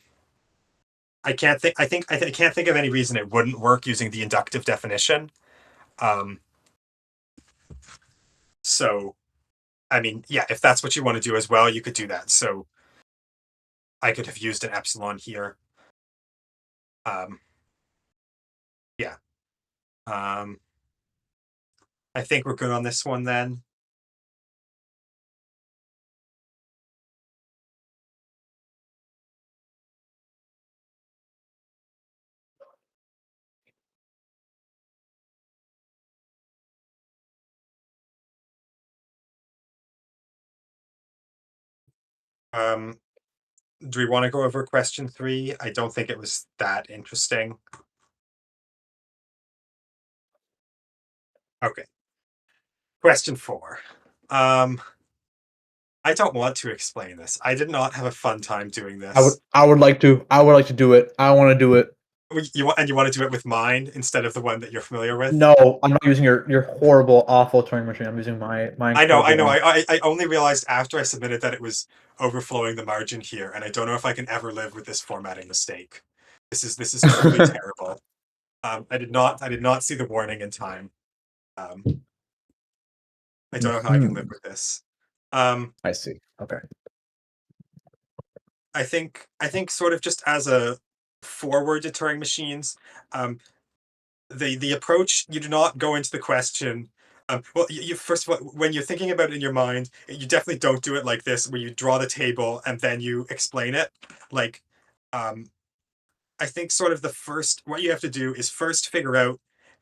can't think. I can't think of any reason it wouldn't work using the inductive definition. So, I mean, yeah, if that's what you want to do as well, you could do that. So, I could have used an epsilon here. Yeah. I think we're good on this one then. Do we want to go over question 3? I don't think it was that interesting. Okay. Question 4. I don't want to explain this. I did not have a fun time doing this. I would like to do it. I want to do it. You want to do it with mine instead of the one that you're familiar with? No, I'm not using your horrible, awful Turing machine. I'm using my I know. one. I only realized after I submitted that it was overflowing the margin here, and I don't know if I can ever live with this formatting mistake. This is truly terrible. I did not see the warning in time. I don't know how I can live with this. I see. Okay. I think sort of just as a forward to Turing machines, the approach, you do not go into the question. Well, you first of all, when you're thinking about it in your mind, you definitely don't do it like this, where you draw the table and then you explain it. Like, I think sort of what you have to do is first figure out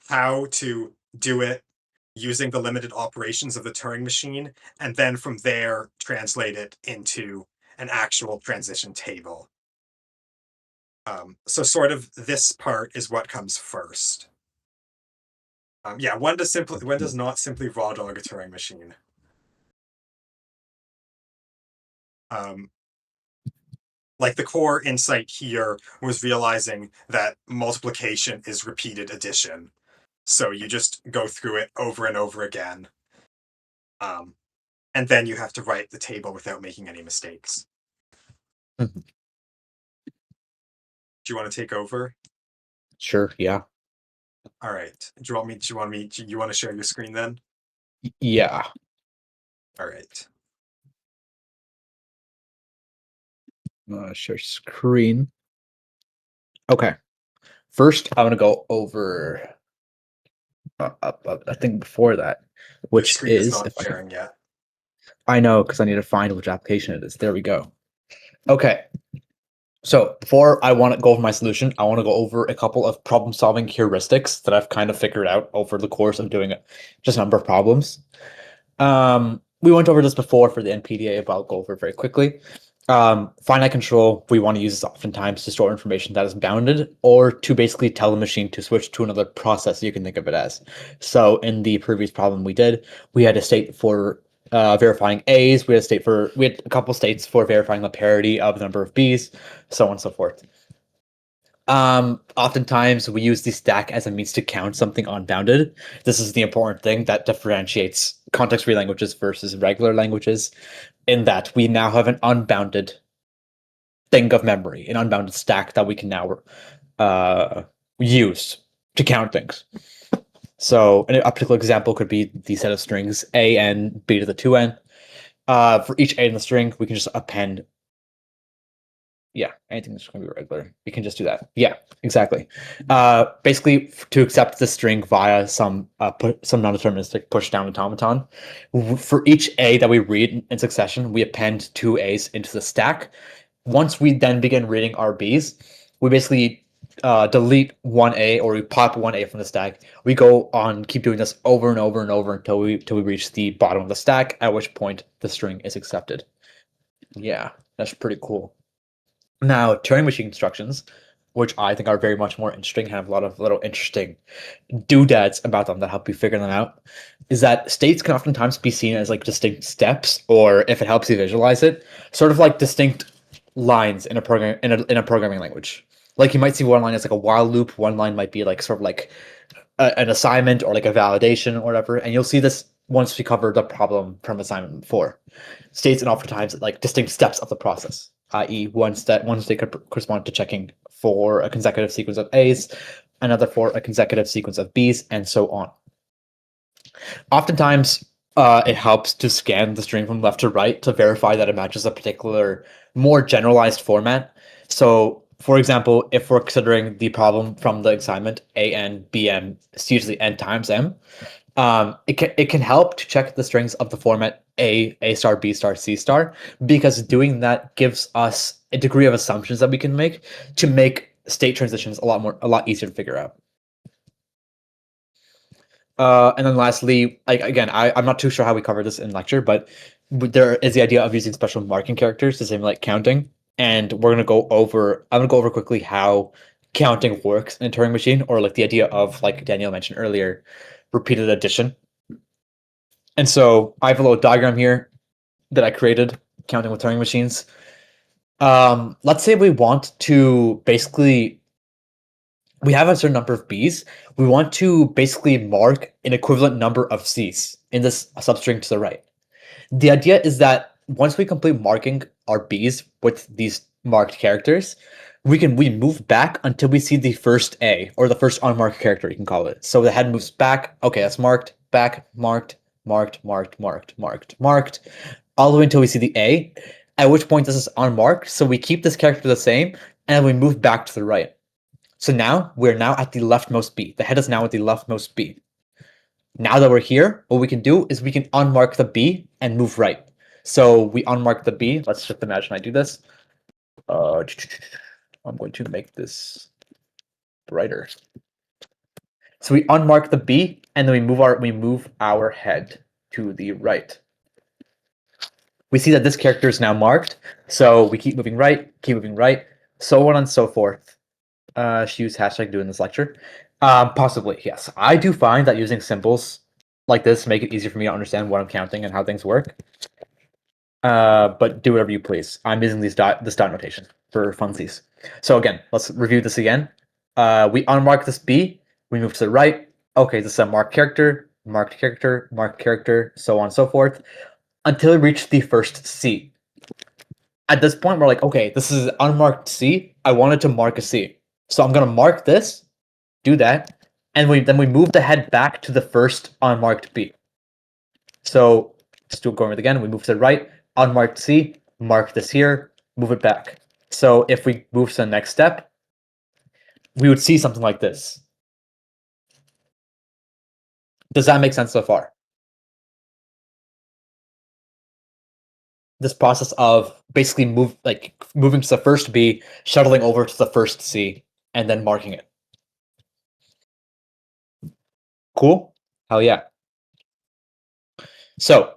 how to do it using the limited operations of the Turing machine, and then from there translate it into an actual transition table. So sort of this part is what comes first. Yeah, one does not simply raw dog a Turing machine. Like the core insight here was realizing that multiplication is repeated addition. So you just go through it over and over again. And then you have to write the table without making any mistakes. Mhm. Do you want to take over? Sure. Yeah. All right. Do you want to share your screen then? Yeah. All right. Share screen. Okay. First, I'm gonna go over a thing before that, Your which screen is is not if I can. sharing yet. I know because I need to find which application it is. There we go. Okay. So before I want to go over my solution, I want to go over a couple of problem-solving heuristics that I've kind of figured out over the course of doing just a number of problems. We went over this before for the NPDA, but I'll go over it very quickly. Finite control, we want to use this oftentimes to store information that is bounded or to basically tell the machine to switch to another process you can think of it as. So in the previous problem we did, we had a state for verifying A's, we had a couple states for verifying the parity of the number of B's, so on and so forth. Oftentimes we use the stack as a means to count something unbounded. This is the important thing that differentiates context-free languages versus regular languages, in that we now have an unbounded thing of memory, an unbounded stack that we can now use to count things. So a particular example could be the set of strings a(n), b to the 2n. For each a in the string, we can just append. Yeah, anything that's going to be regular. We can just do that. Yeah, exactly. Basically, to accept the string via some non-deterministic push-down automaton, for each a that we read in succession, we append 2 a's into the stack. Once we then begin reading our b's, we basically delete 1a, or we pop 1a from the stack. We go on, keep doing this over and over and over until we reach the bottom of the stack, at which point the string is accepted. Yeah, that's pretty cool. Now, Turing machine instructions, which I think are very much more interesting, have a lot of little interesting doodads about them that help you figure them out, is that states can oftentimes be seen as like distinct steps, or if it helps you visualize it, sort of like distinct lines in a programming language. Like you might see one line as like a while loop, one line might be like sort of like an assignment or like a validation or whatever, and you'll see this once we cover the problem from assignment 4. States and oftentimes like distinct steps of the process, i.e. one state could correspond to checking for a consecutive sequence of A's, another for a consecutive sequence of B's, and so on. Oftentimes, it helps to scan the string from left to right to verify that it matches a particular more generalized format. So, for example, if we're considering the problem from the assignment a(n), bm, c to the n times m, it can help to check the strings of the format a star, b star, c star, because doing that gives us a degree of assumptions that we can make to make state transitions a lot easier to figure out. And then lastly, like again, I'm not too sure how we cover this in lecture, but there is the idea of using special marking characters to simulate counting. And I'm gonna go over quickly how counting works in a Turing machine, or like the idea of, like Danielle mentioned earlier, repeated addition. And so I have a little diagram here that I created, counting with Turing machines. Let's say we want to basically, we have a certain number of Bs. We want to basically mark an equivalent number of Cs in this substring to the right. The idea is that once we complete marking our Bs with these marked characters, we move back until we see the first A, or the first unmarked character, you can call it. So the head moves back. Okay, that's marked, back, marked, marked, marked, marked, marked, marked, all the way until we see the A, at which point this is unmarked. So we keep this character the same, and we move back to the right. So now we're now at the leftmost B. The head is now at the leftmost B. Now that we're here, what we can do is we can unmark the B and move right. So we unmark the B. Let's just imagine I do this. I'm going to make this brighter. So we unmark the B, and then we move our head to the right. We see that this character is now marked, so we keep moving right, so on and so forth. Should use hashtag doing this lecture. Possibly, yes. I do find that using symbols like this make it easier for me to understand what I'm counting and how things work. But do whatever you please. I'm using this dot notation for funsies. So again, let's review this again. We unmark this B, we move to the right. Okay, this is a marked character, so on and so forth, until we reach the first C. At this point, we're like, okay, this is an unmarked C. I wanted to mark a C. So I'm gonna mark this, do that, and then we move the head back to the first unmarked B. So still going with it again, we move to the right, unmarked C, mark this here, move it back. So if we move to the next step, we would see something like this. Does that make sense so far? This process of basically moving to the first B, shuttling over to the first C, and then marking it. Cool? Hell yeah. So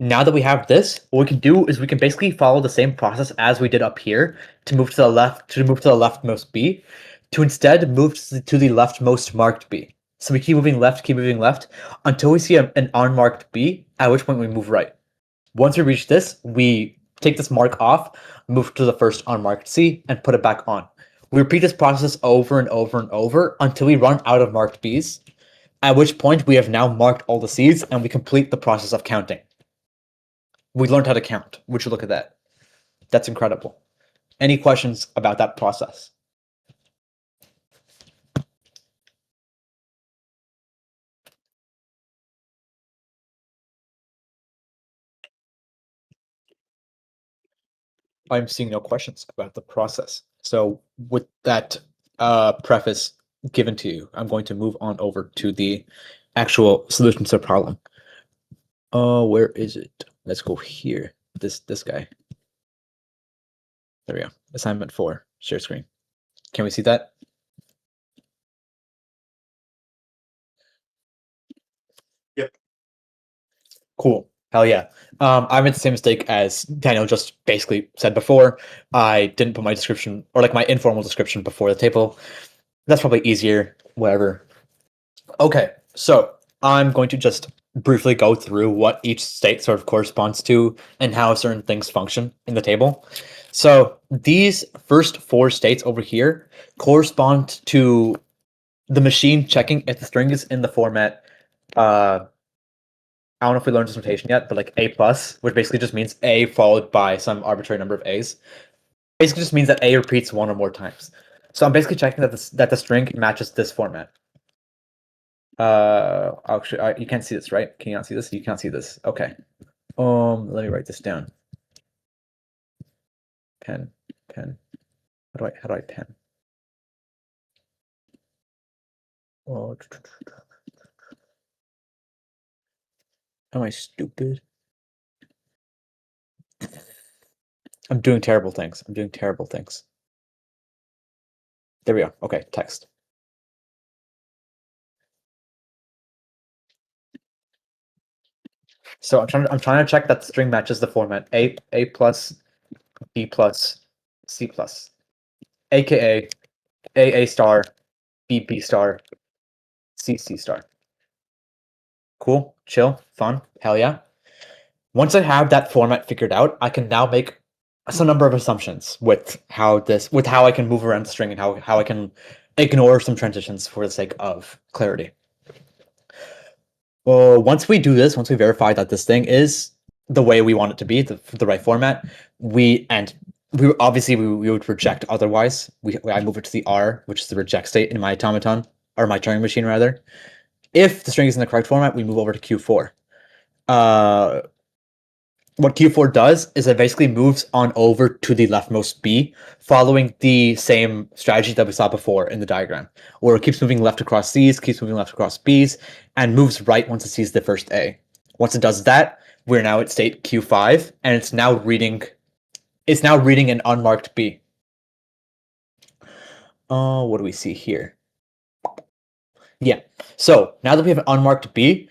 now that we have this, what we can do is we can basically follow the same process as we did up here to move to the leftmost B, to instead move to the leftmost marked B. So we keep moving left until we see an unmarked B, at which point we move right. Once we reach this, we take this mark off, move to the first unmarked C, and put it back on. We repeat this process over and over and over until we run out of marked Bs, at which point we have now marked all the C's and we complete the process of counting. We learned how to count. Would you look at that? That's incredible. Any questions about that process? I'm seeing no questions about the process. So with that preface given to you, I'm going to move on over to the actual solution to the problem. Where is it? Let's go here. This guy. There we go. Assignment 4, share screen. Can we see that? Yep. Cool. Hell yeah. I made the same mistake as Daniel just basically said before. I didn't put my description, or like my informal description, before the table. That's probably easier, whatever. Okay, so I'm going to just briefly go through what each state sort of corresponds to and how certain things function in the table. So these first 4 states over here correspond to the machine checking if the string is in the format, I don't know if we learned this notation yet, but like A plus, which basically just means A followed by some arbitrary number of A's. Basically just means that A repeats 1 or more times. So I'm basically checking that the string matches this format. Actually, you can't see this, right? Can you not see this? You can't see this. Okay. Let me write this down. Pen. How do I pen? Oh, am I stupid? I'm doing terrible things. There we go. Okay, text. So I'm trying to check that the string matches the format A plus B plus C plus, aka A star, B star, C star. Cool, chill, fun, hell yeah. Once I have that format figured out, I can now make some number of assumptions with how I can move around the string and how I can ignore some transitions for the sake of clarity. Well, once we do this, once we verify that this thing is the way we want it to be, the right format, we obviously we would reject otherwise. I move it to the R, which is the reject state in my automaton, or my Turing machine rather. If the string is in the correct format, we move over to Q4. What Q4 does is it basically moves on over to the leftmost B, following the same strategy that we saw before in the diagram, where it keeps moving left across C's, keeps moving left across B's, and moves right once it sees the first A. Once it does that, we're now at state Q5, and it's now reading an unmarked B. What do we see here? Yeah. So now that we have an unmarked B,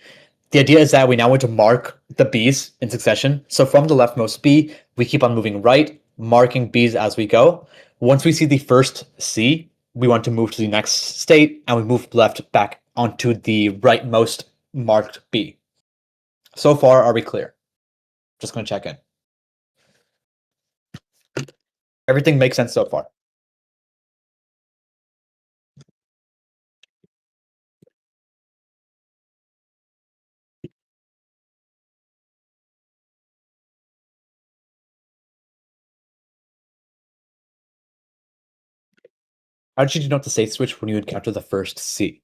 the idea is that we now want to mark the B's in succession. So from the leftmost B, we keep on moving right, marking B's as we go. Once we see the first C, we want to move to the next state, and we move left back onto the rightmost marked B. So far, are we clear? Just going to check in. Everything makes sense so far. How did you denote the state switch when you encounter the first C?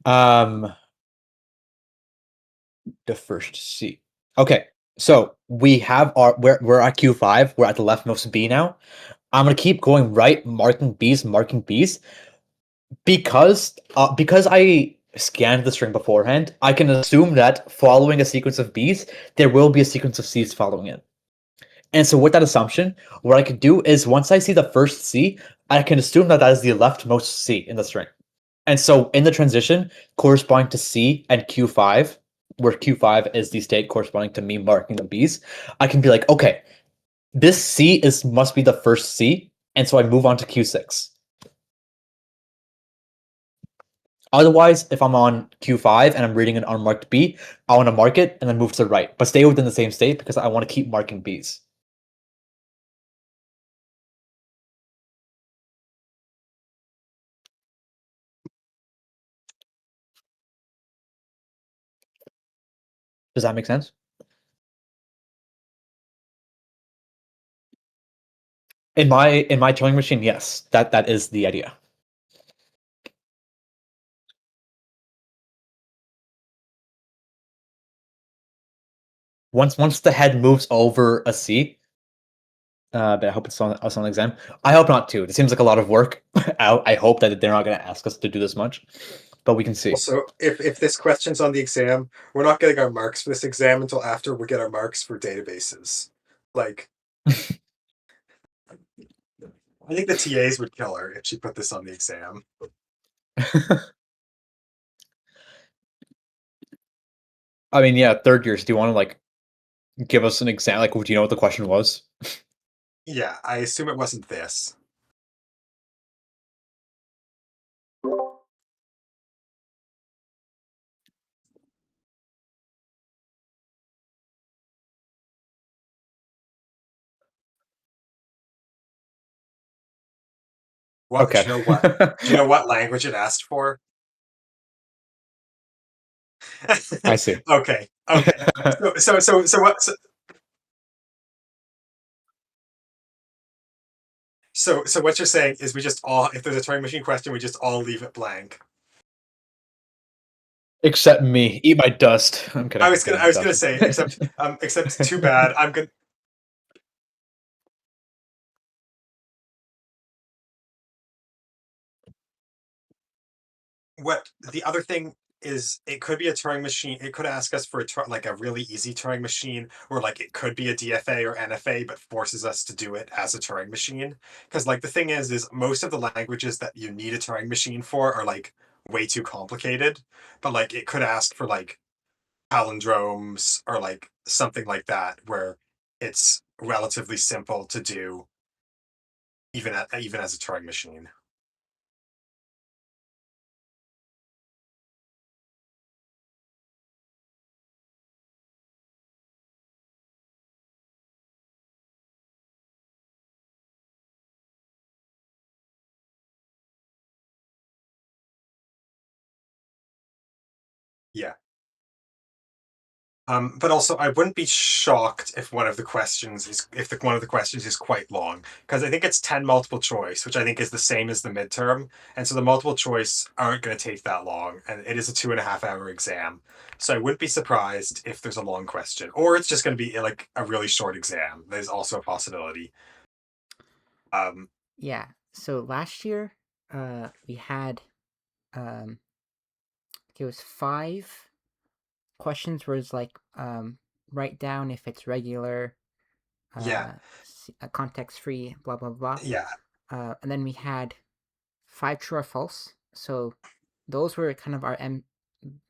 The first C. Okay, so we have we're at Q5. We're at the leftmost B now. I'm gonna keep going right, marking B's, because I scanned the string beforehand. I can assume that following a sequence of B's, there will be a sequence of C's following it. And so with that assumption, what I can do is once I see the first C, I can assume that that is the leftmost C in the string. And so in the transition corresponding to C and Q5, where Q5 is the state corresponding to me marking the B's, I can be like, okay, this C must be the first C, and so I move on to Q6. Otherwise, if I'm on Q5 and I'm reading an unmarked B, I want to mark it and then move to the right, but stay within the same state because I want to keep marking Bs. Does that make sense? In my Turing machine, yes, that is the idea. Once the head moves over a C, but I hope it's on the exam. I hope not too. It seems like a lot of work. I hope that they're not going to ask us to do this much, but we can see. Also, if this question's on the exam, we're not getting our marks for this exam until after we get our marks for databases. Like, I think the TAs would kill her if she put this on the exam. I mean, yeah, third years. Do you want to like give us an exam? Like, do you know what the question was? Yeah, I assume it wasn't this. What Okay. do you know what do you know what language it asked for? I see. Okay. Okay. So what so what you're saying is we just all, if there's a Turing machine question, we just all leave it blank. Except me. Eat my dust. I'm kidding. I was gonna say, except too bad. I'm gonna what the other thing is, it could be a Turing machine. It could ask us for like a really easy Turing machine, or like it could be a DFA or NFA, but forces us to do it as a Turing machine. Because like the thing is most of the languages that you need a Turing machine for are like way too complicated. But like it could ask for like palindromes or like something like that, where it's relatively simple to do, even as a Turing machine. Yeah. But also, I wouldn't be shocked if one of the questions is quite long, because I think it's 10 multiple choice, which I think is the same as the midterm, and so the multiple choice aren't going to take that long, and it is a 2.5 hour exam. So I wouldn't be surprised if there's a long question, or it's just going to be like a really short exam. There's also a possibility. Yeah. So last year, we had it was 5 questions where it's like write down if it's regular, Yeah, context free, blah blah blah. yeah, And then we had 5 true or false. So those were kind of our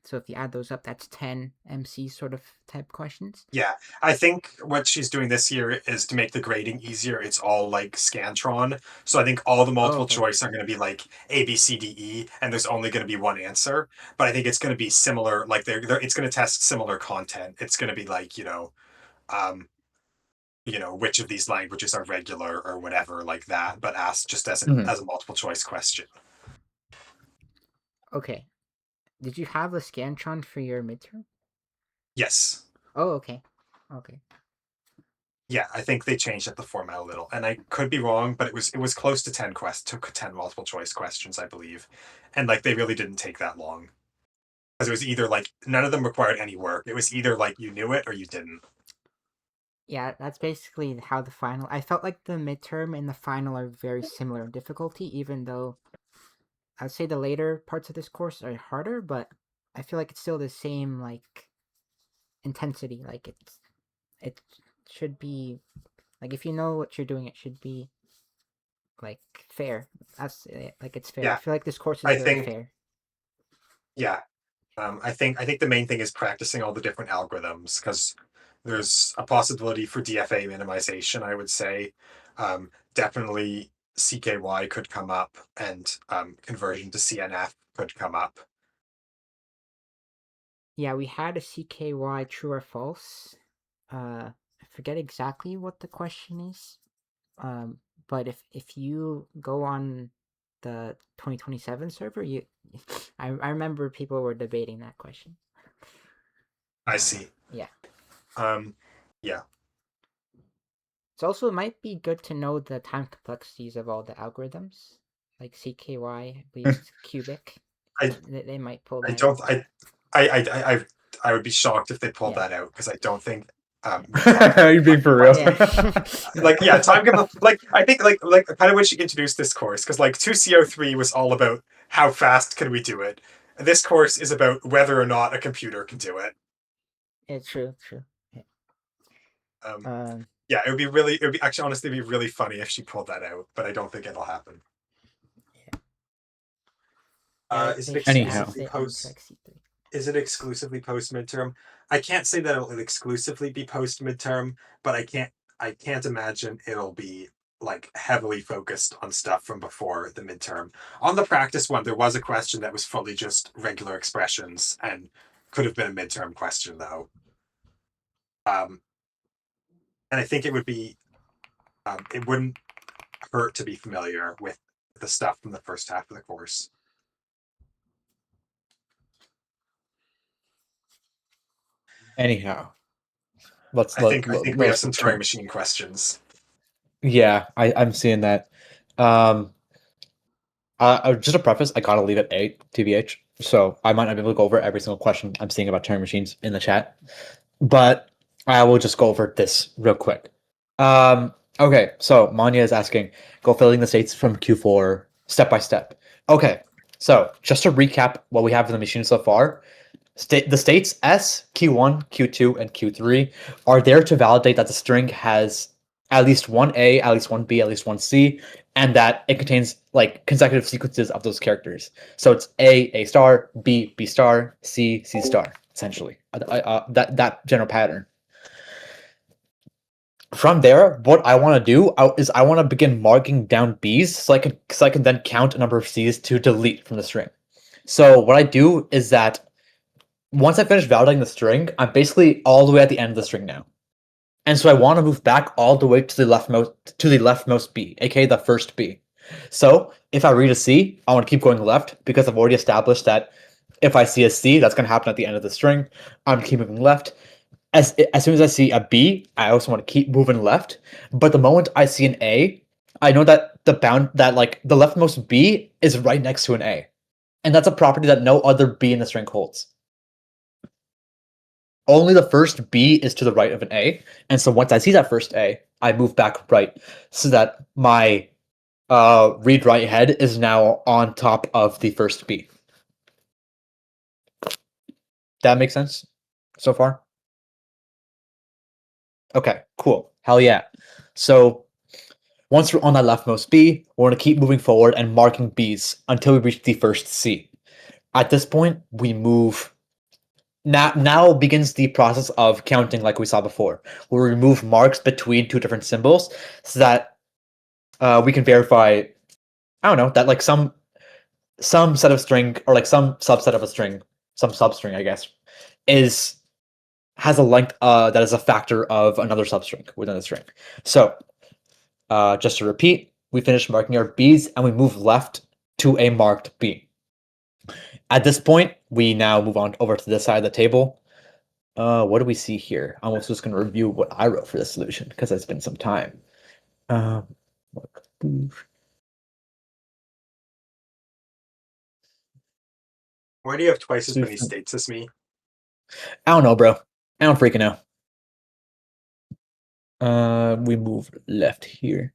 So if you add those up, that's 10 MC sort of type questions. yeah. I think what she's doing this year is to make the grading easier. It's all like Scantron. So I think all the multiple Okay. choice are going to be like A, B, C, D, E, and there's only going to be one answer. But I think it's going to be similar. Like it's going to test similar content. It's going to be like, um, which of these languages are regular or whatever like that, but asked just as a multiple choice question. Okay. Did you have a Scantron for your midterm? Yes. Oh, okay. Okay. Yeah, I think they changed up the format a little, and I could be wrong, but it was close to 10 multiple choice questions, I believe, and like they really didn't take that long, because it was either like none of them required any work. It was either like you knew it or you didn't. Yeah, that's basically how the final. I felt like the midterm and the final are very similar in difficulty, even though I'd say the later parts of this course are harder, but I feel like it's still the same like intensity. Like it should be like if you know what you're doing, it should be like fair. That's it. Like it's fair. I Yeah, feel like this course is I very think. fair. Yeah, I think the main thing is practicing all the different algorithms, because there's a possibility for DFA minimization. I would say, definitely CKY could come up, and conversion to CNF could come up. Yeah, we had a CKY true or false. I forget exactly what the question is. But if you go on the 2027 server, I remember people were debating that question. I see. Yeah. Yeah. It might be good to know the time complexities of all the algorithms, like CKY. I believe it's cubic. I They might pull I that don't out. I would be shocked if they pulled Yeah. that out, because I don't think time Are you being for real? Yeah. like, yeah, like I think like kind of when she introduced this course, because like 2CO3 was all about how fast can we do it. This course is about whether or not a computer can do it. Yeah, true, true. Yeah. Um, Um, yeah, it would be actually honestly be really funny if she pulled that out, but I don't think it'll happen. yeah, Is it they should add Anyhow. exclusively the post? NTRX C3. Is it exclusively post midterm? I can't say that it'll exclusively be post midterm, but I can't imagine it'll be like heavily focused on stuff from before the midterm. On the practice one, there was a question that was fully just regular expressions and could have been a midterm question though. Um, and I think it wouldn't hurt to be familiar with the stuff from the first half of the course. Anyhow, let's I think we have let's some Turing turn. machine questions. Yeah, I'm seeing that. Um, just a preface, I gotta leave at 8, TBH. So I might not be able to go over every single question I'm seeing about Turing machines in the chat, but I will just go over this real quick. Okay, so Manya is asking, go filling the states from Q4 step by step. Okay, so just to recap what we have in the machine so far, the states S, Q1, Q2, and Q3 are there to validate that the string has at least one A, at least one B, at least one C, and that it contains like consecutive sequences of those characters. So it's A star, B star, C star. essentially. That general pattern. From there, what I want to do is I want to begin marking down B's so I can then count a number of C's to delete from the string. So what I do is that once I finish validating the string, I'm basically all the way at the end of the string now. And so I want to move back all the way to the leftmost B, aka the first B. So if I read a C, I want to keep going left because I've already established that if I see a C, that's going to happen at the end of the string. I'm keep moving left. As soon as I see a B, I also want to keep moving left. But the moment I see an A, I know that the leftmost B is right next to an A. And that's a property that no other B in the string holds. Only the first B is to the right of an A. And so once I see that first A, I move back right so that my read write head is now on top of the first B. That makes sense so far? Okay, cool. Hell yeah. So once we're on that leftmost B, we're going to keep moving forward and marking B's until we reach the first C. At this point, we move. Now begins the process of counting like we saw before, where we remove marks between two different symbols so that we can verify, I don't know, that like some set of string or like some subset of a string, some substring, I guess, has a length that is a factor of another substring within the string. So just to repeat, we finish marking our B's and we move left to a marked B. At this point, we now move on over to this side of the table. What do we see here? I'm also just going to review what I wrote for this solution because it's been some time. Why do you have twice as many states as me? I don't know, bro. I don't freaking know. We move left here.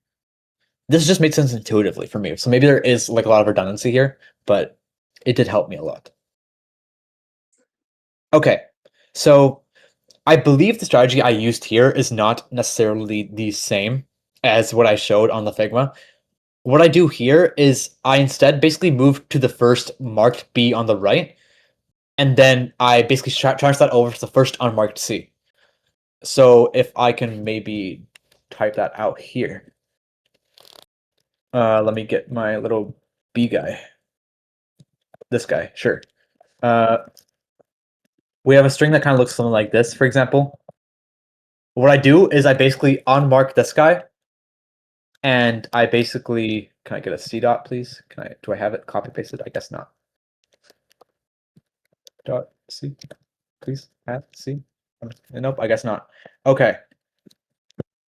This just made sense intuitively for me. So maybe there is like a lot of redundancy here, but it did help me a lot. Okay, so I believe the strategy I used here is not necessarily the same as what I showed on the Figma. What I do here is I instead basically move to the first marked B on the right, and then I basically transfer that over to the first unmarked C. So if I can maybe type that out here. Let me get my little B guy. This guy, sure. We have a string that kind of looks something like this, for example. What I do is I basically unmark this guy, and I basically, can I get a C dot, please? Do I have it copy pasted? I guess not. Dot C, please add C. Nope, I guess not. Okay.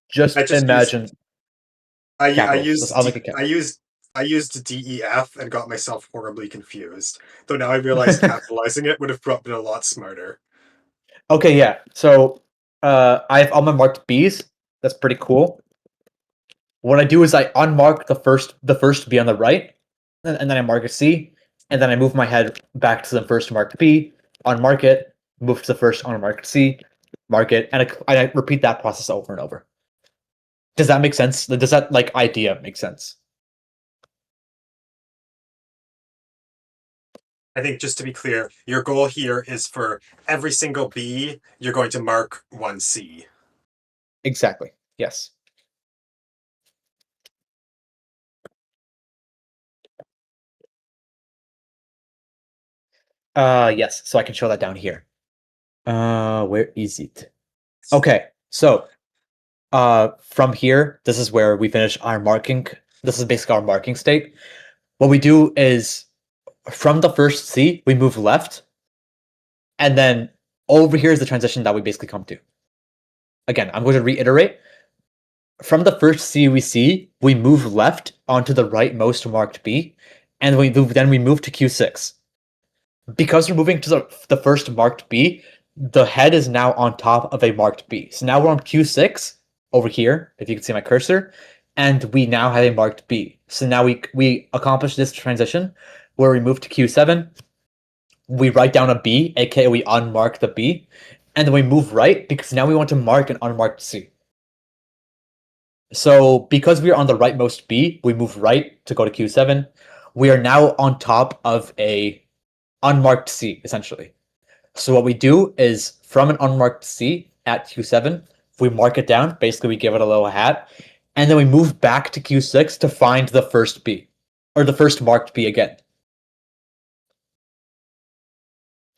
Just imagine. I capitals. I'll make it capital. I used DEF and got myself horribly confused. Though now I realize capitalizing it would have been a lot smarter. Okay, yeah. So I have all my marked B's. That's pretty cool. What I do is I unmark the first B on the right, and then I mark a C, and then I move my head back to the first marked B, unmark it, move to the first unmarked C, mark it, and I repeat that process over and over. Does that make sense? Does that like idea make sense? I think just to be clear, your goal here is for every single B, you're going to mark one C. Exactly. Yes. Yes. So I can show that down here. Where is it? Okay. So, from here, this is where we finish our marking. This is basically our marking state. What we do is from the first C, we move left. And then over here is the transition that we basically come to. Again, I'm going to reiterate. From the first C we see, we move left onto the rightmost marked B, and then we move to Q6. Because we're moving to the first marked B, the head is now on top of a marked B. So now we're on Q6 over here, if you can see my cursor, and we now have a marked B. So now we accomplish this transition where we move to Q7, we write down a B, aka we unmark the B, and then we move right because now we want to mark an unmarked C. So because we are on the rightmost B, we move right to go to Q7. We are now on top of a unmarked C, essentially. So what we do is from an unmarked C at Q7, we mark it down. Basically, we give it a little hat, and then we move back to Q6 to find the first B, or the first marked B again.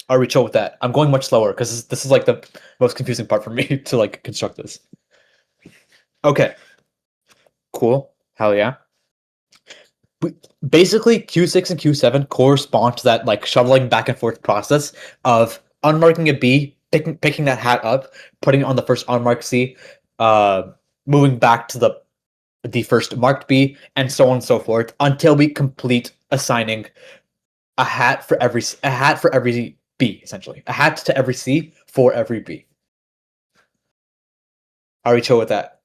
Are we chill with that? I'm going much slower because this is like the most confusing part for me to like construct this. Okay, cool. Hell yeah. Basically, Q6 and Q7 correspond to that like shoveling back and forth process of unmarking a B, picking that hat up, putting it on the first unmarked C, moving back to the first marked B, and so on and so forth until we complete assigning a hat for every B, essentially a hat to every C for every B. Are we chill with that?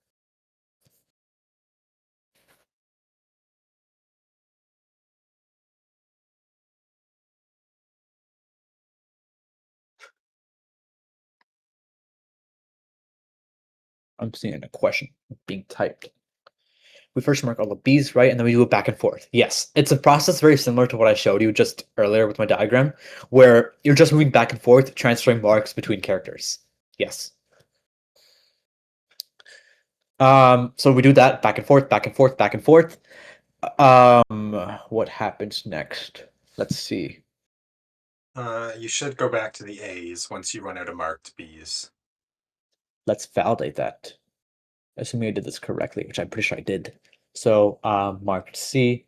I'm seeing a question being typed. We first mark all the B's, right? And then we do it back and forth. Yes, it's a process very similar to what I showed you just earlier with my diagram, where you're just moving back and forth, transferring marks between characters. Yes. So we do that back and forth, back and forth, back and forth. What happens next? Let's see. You should go back to the A's once you run out of marked B's. Let's validate that. Assuming I did this correctly, which I'm pretty sure I did. So marked C,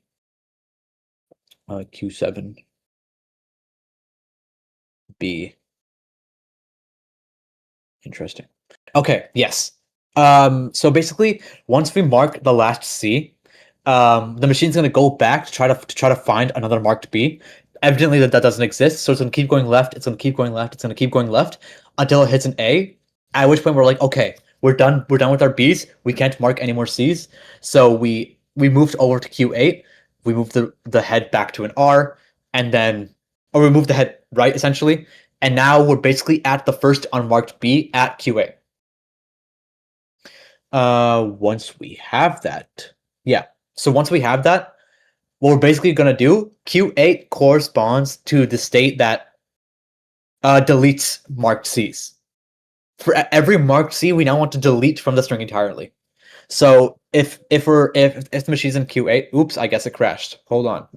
Q7, B. Interesting. Okay, yes. So basically, once we mark the last C, the machine's gonna go back to try to find another marked B. Evidently, that doesn't exist, so it's gonna keep going left. It's gonna keep going left. It's gonna keep going left until it hits an A. At which point we're like, okay, we're done. We're done with our Bs. We can't mark any more Cs. So we moved over to Q8. We moved the head back to an R, and then or we moved the head right essentially. And now we're basically at the first unmarked B at Q8. Once we have that, yeah. So once we have that, what we're basically gonna do, Q8 corresponds to the state that deletes marked Cs. For every marked C, we now want to delete from the string entirely. So if the machine's in Q8, oops, I guess it crashed. Hold on.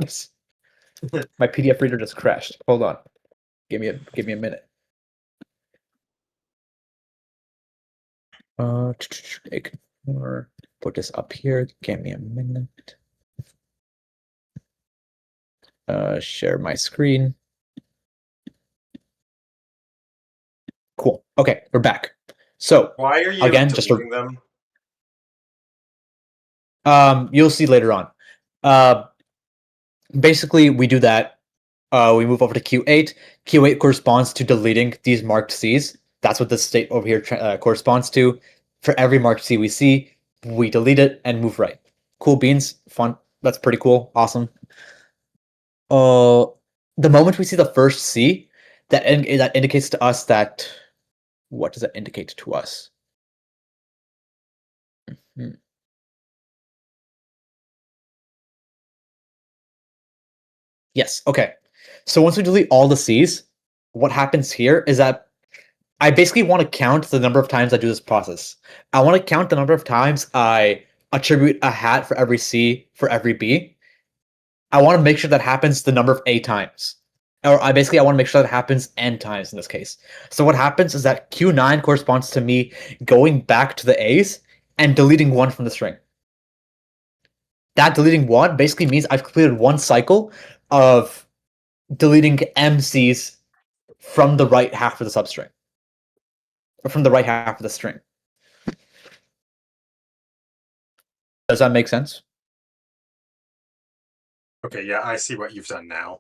My PDF reader just crashed. Hold on. Give me a minute. Ignore. Put this up here. Give me a minute. Share my screen. Cool. Okay, we're back. So Why are you again, just deleting them? you'll see later on. Basically, we do that. We move over to Q8. Q8 corresponds to deleting these marked Cs. That's what this state over here corresponds to. For every marked C we see, we delete it and move right. Cool beans. Fun. That's pretty cool. Awesome. The moment we see the first C, that indicates to us that. What does that indicate to us? Hmm. Yes. Okay. So once we delete all the C's, what happens here is that I basically want to count the number of times I do this process. I want to count the number of times I attribute a hat for every C for every B. I want to make sure that happens the number of A times. Or I want to make sure that happens N times in this case. So what happens is that Q9 corresponds to me going back to the A's and deleting one from the string. That deleting one basically means I've completed one cycle of deleting MCs from the right half of the substring. Or from the right half of the string. Does that make sense? Okay, yeah, I see what you've done now.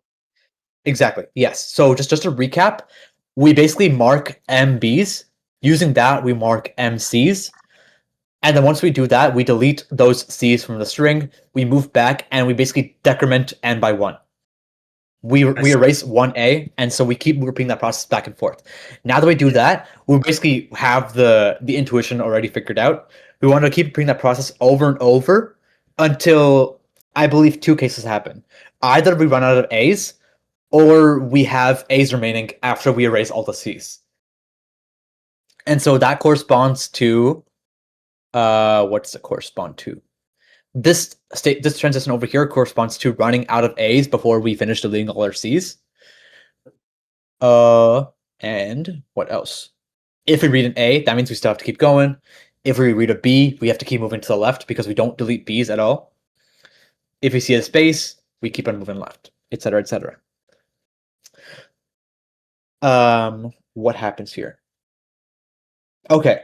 Exactly. Yes. So just to recap, we basically mark MBs. Using that, we mark MCs. And then once we do that, we delete those C's from the string. We move back and we basically decrement N by 1. We erase 1A, and so we keep repeating that process back and forth. Now that we do that, we basically have the intuition already figured out. We want to keep repeating that process over and over until I believe two cases happen. Either we run out of A's, or we have A's remaining after we erase all the C's. And so that corresponds to what does it correspond to? This transition over here corresponds to running out of A's before we finish deleting all our C's. And what else? If we read an A, that means we still have to keep going. If we read a B, we have to keep moving to the left because we don't delete B's at all. If we see a space, we keep on moving left, etc., etc. What happens here? Okay.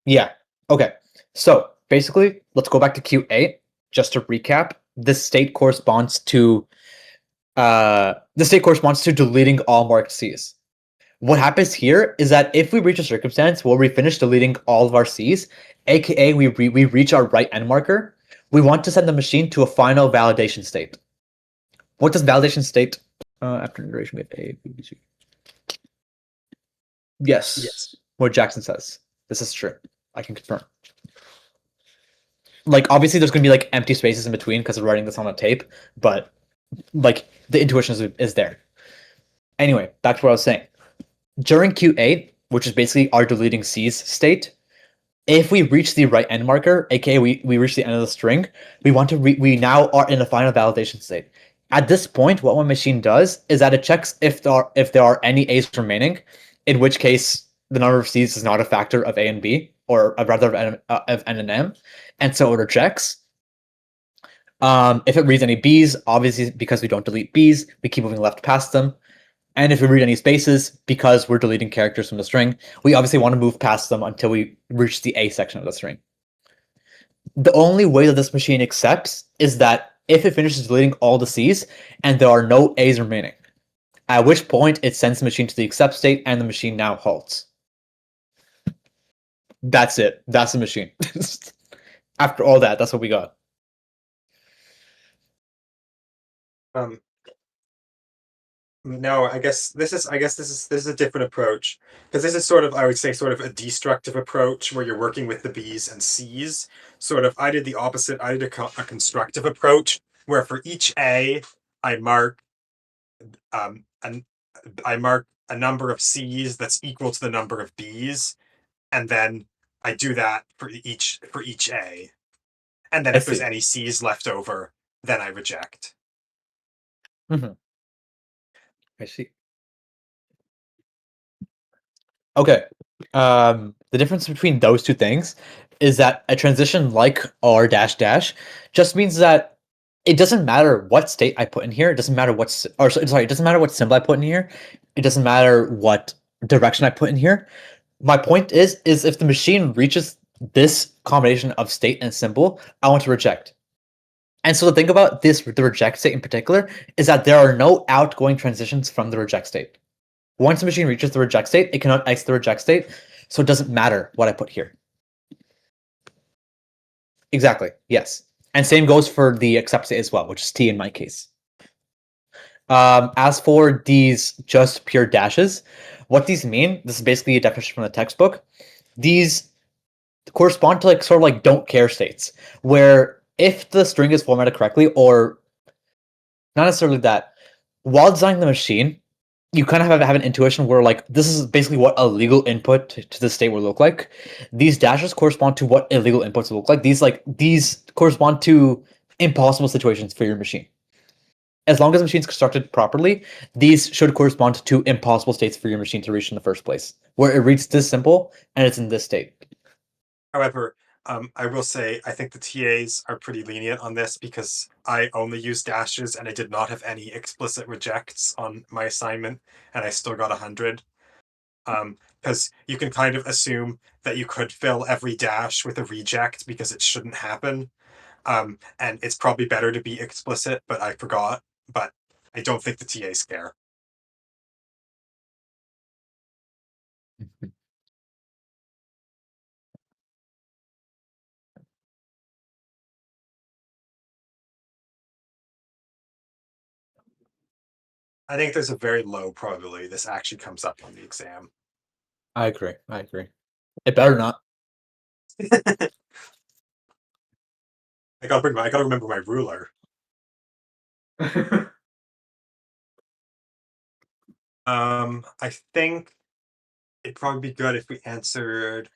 Yeah. Okay. So basically, let's go back to Q8 just to recap. This state corresponds to deleting all marked C's. What happens here is that if we reach a circumstance where we finish deleting all of our C's, aka we reach our right end marker, we want to send the machine to a final validation state. What does validation state after iteration we have A, B, C? Yes. What Jackson says. This is true. I can confirm. Like, obviously, there's going to be like empty spaces in between because we're writing this on a tape, but like the intuition is there. Anyway, back to what I was saying. During Q8, which is basically our deleting C's state, if we reach the right end marker, aka we reach the end of the string, we want to we now are in the final validation state. At this point, what my machine does is that it checks if there are any A's remaining, in which case the number of C's is not a factor of A and B, or rather of N and M, and so it rejects. If it reads any B's, obviously because we don't delete B's, we keep moving left past them. And if we read any spaces, because we're deleting characters from the string, we obviously want to move past them until we reach the A section of the string. The only way that this machine accepts is that if it finishes deleting all the C's and there are no A's remaining, at which point it sends the machine to the accept state and the machine now halts. That's it. That's the machine. After all that, that's what we got. No, I guess this is a different approach, because this is sort of, I would say, sort of a destructive approach where you're working with the B's and C's. Sort of, I did the opposite. I did a constructive approach where for each A, I mark and I mark a number of C's that's equal to the number of B's, and then I do that for each A. And then I if there's see. any C's left over, then I reject. I see. Okay. The difference between those two things is that a transition like R dash dash just means that it doesn't matter what state I put in here. It doesn't matter it doesn't matter what symbol I put in here. It doesn't matter what direction I put in here. My point is if the machine reaches this combination of state and symbol, I want to reject. And so the thing about the reject state in particular is that there are no outgoing transitions from the reject state. Once the machine reaches the reject state, it cannot exit the reject state, so it doesn't matter what I put here. Exactly, yes. And same goes for the accept state as well, which is T in my case. As for these just pure dashes, what these mean, this is basically a definition from the textbook. These correspond to sort of like don't care states, where if the string is formatted correctly, or not necessarily that, while designing the machine, you kind of have an intuition where like this is basically what a legal input to the state will look like. These dashes correspond to what illegal inputs will look like. These correspond to impossible situations for your machine. As long as the machine's constructed properly, these should correspond to impossible states for your machine to reach in the first place, where it reads this simple and it's in this state. However, I will say I think the TAs are pretty lenient on this because I only used dashes and I did not have any explicit rejects on my assignment, and I still got 100. Because you can kind of assume that you could fill every dash with a reject because it shouldn't happen. And it's probably better to be explicit, but I forgot. But I don't think the TAs care. I think there's a very low probability this actually comes up on the exam. I agree. It better not. I gotta remember my ruler. I think it'd probably be good if we answered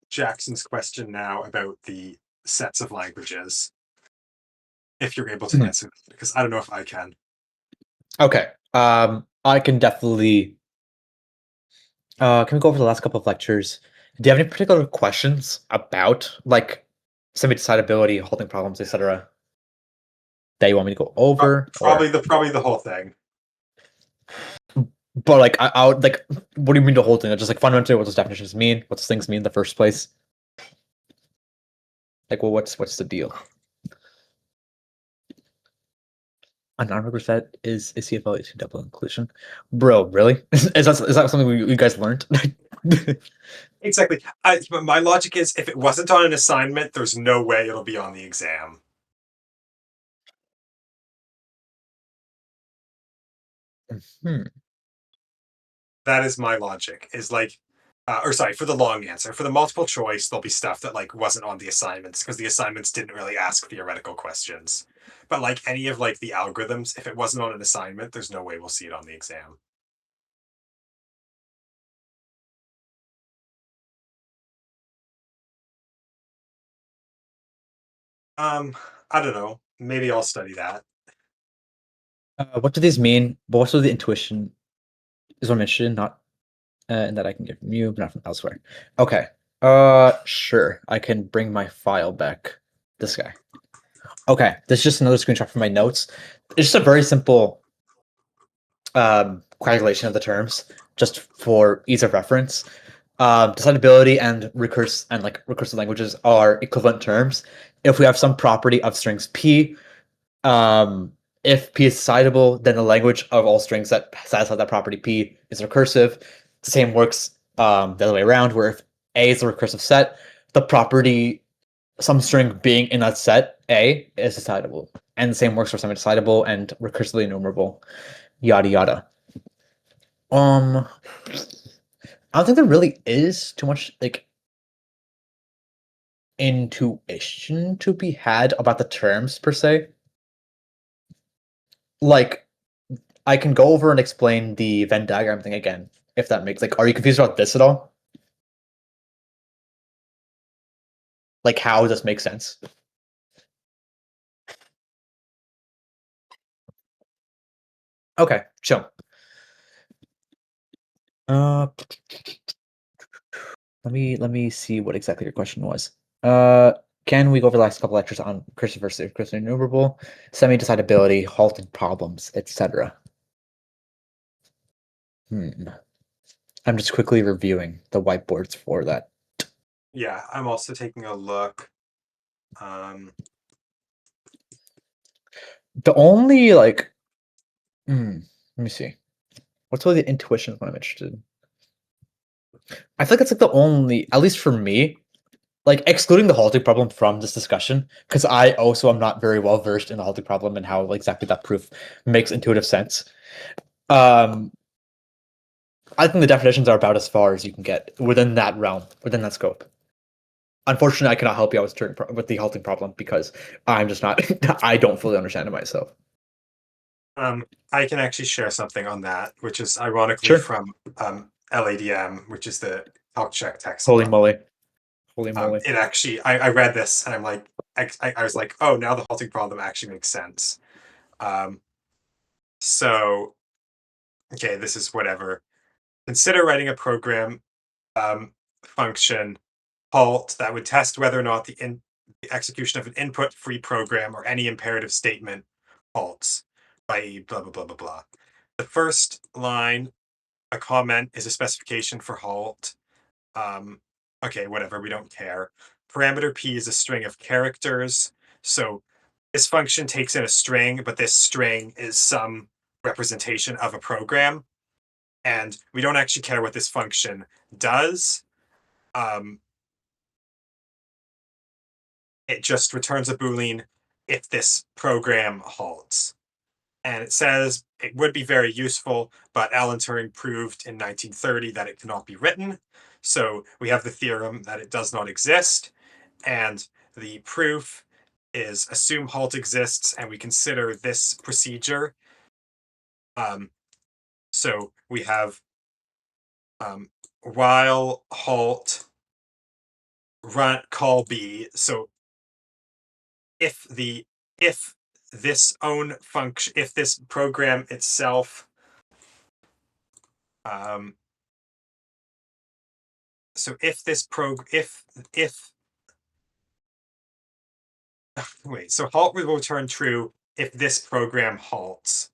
Jackson's question now about the sets of languages, if you're able to Mhm. answer that, because I don't know if I can. Okay. I can definitely. Can we go over the last couple of lectures? Do you have any particular questions about like semi-decidability, halting problems, etc., that you want me to go over? Or Probably the whole thing. but like I would like, what do you mean the halting? Just like fundamentally, what those definitions mean, what those things mean in the first place? Like, well, what's the deal? A non-rigorous set is a CFL is double inclusion. Bro, really? Is that something you guys learned? Exactly. But my logic is, if it wasn't on an assignment, there's no way it'll be on the exam. Hmm. That is my logic. Is like, or sorry, for the long answer. For the multiple choice, there'll be stuff that like wasn't on the assignments because the assignments didn't really ask theoretical questions. But like any of like the algorithms, if it wasn't on an assignment, there's no way we'll see it on the exam. I don't know. Maybe I'll study that. What do these mean? But also the intuition is what I'm interested in, not and that I can get from you, but not from elsewhere. Okay. Sure. I can bring my file back. This guy. Okay. This is just another screenshot from my notes. It's just a very simple calculation of the terms, just for ease of reference. Decidability and recursive languages are equivalent terms. If we have some property of strings p, if p is decidable, then the language of all strings that satisfy that property p is recursive. The same works the other way around, where if a is a recursive set, the property some string being in that set a is decidable, and the same works for semi-decidable and recursively enumerable, yada yada. I don't think there really is too much like intuition to be had about the terms per se. Like, I can go over and explain the Venn diagram thing again, if that makes like, are you confused about this at all? Like, how does this make sense? Okay, chill. Uh, let me see what exactly your question was. Can we go over the last couple lectures on recursive versus recursive enumerable, semi-decidability, halting problems, etc.? I'm just quickly reviewing the whiteboards for that. Yeah, I'm also taking a look. The only like, let me see. What's really the intuition of what I'm interested in? I feel like it's like the only, at least for me, like excluding the halting problem from this discussion, because I also am not very well versed in the halting problem and how exactly that proof makes intuitive sense. Um, I think the definitions are about as far as you can get within that realm, within that scope. Unfortunately, I cannot help you out with the halting problem because I'm just not. I don't fully understand it myself. I can actually share something on that, which is ironically Sure. from LADM, which is the Health Check Holy textbook. moly! Holy moly! It actually, I read this and I'm like, I was like, oh, now the halting problem actually makes sense. Um, so, okay, this is whatever. Consider writing a program function halt that would test whether or not the execution of an input-free program or any imperative statement halts by blah blah blah blah blah. The first line, a comment, is a specification for halt. Okay, whatever, we don't care. Parameter p is a string of characters. So this function takes in a string, but this string is some representation of a program. And we don't actually care what this function does. It just returns a Boolean if this program halts. And it says it would be very useful, but Alan Turing proved in 1930 that it cannot be written. So we have the theorem that it does not exist. And the proof is assume halt exists, and we consider this procedure. So we have while halt run call B. So if this own function, if this program itself, so if this if wait, so halt will return true if this program halts,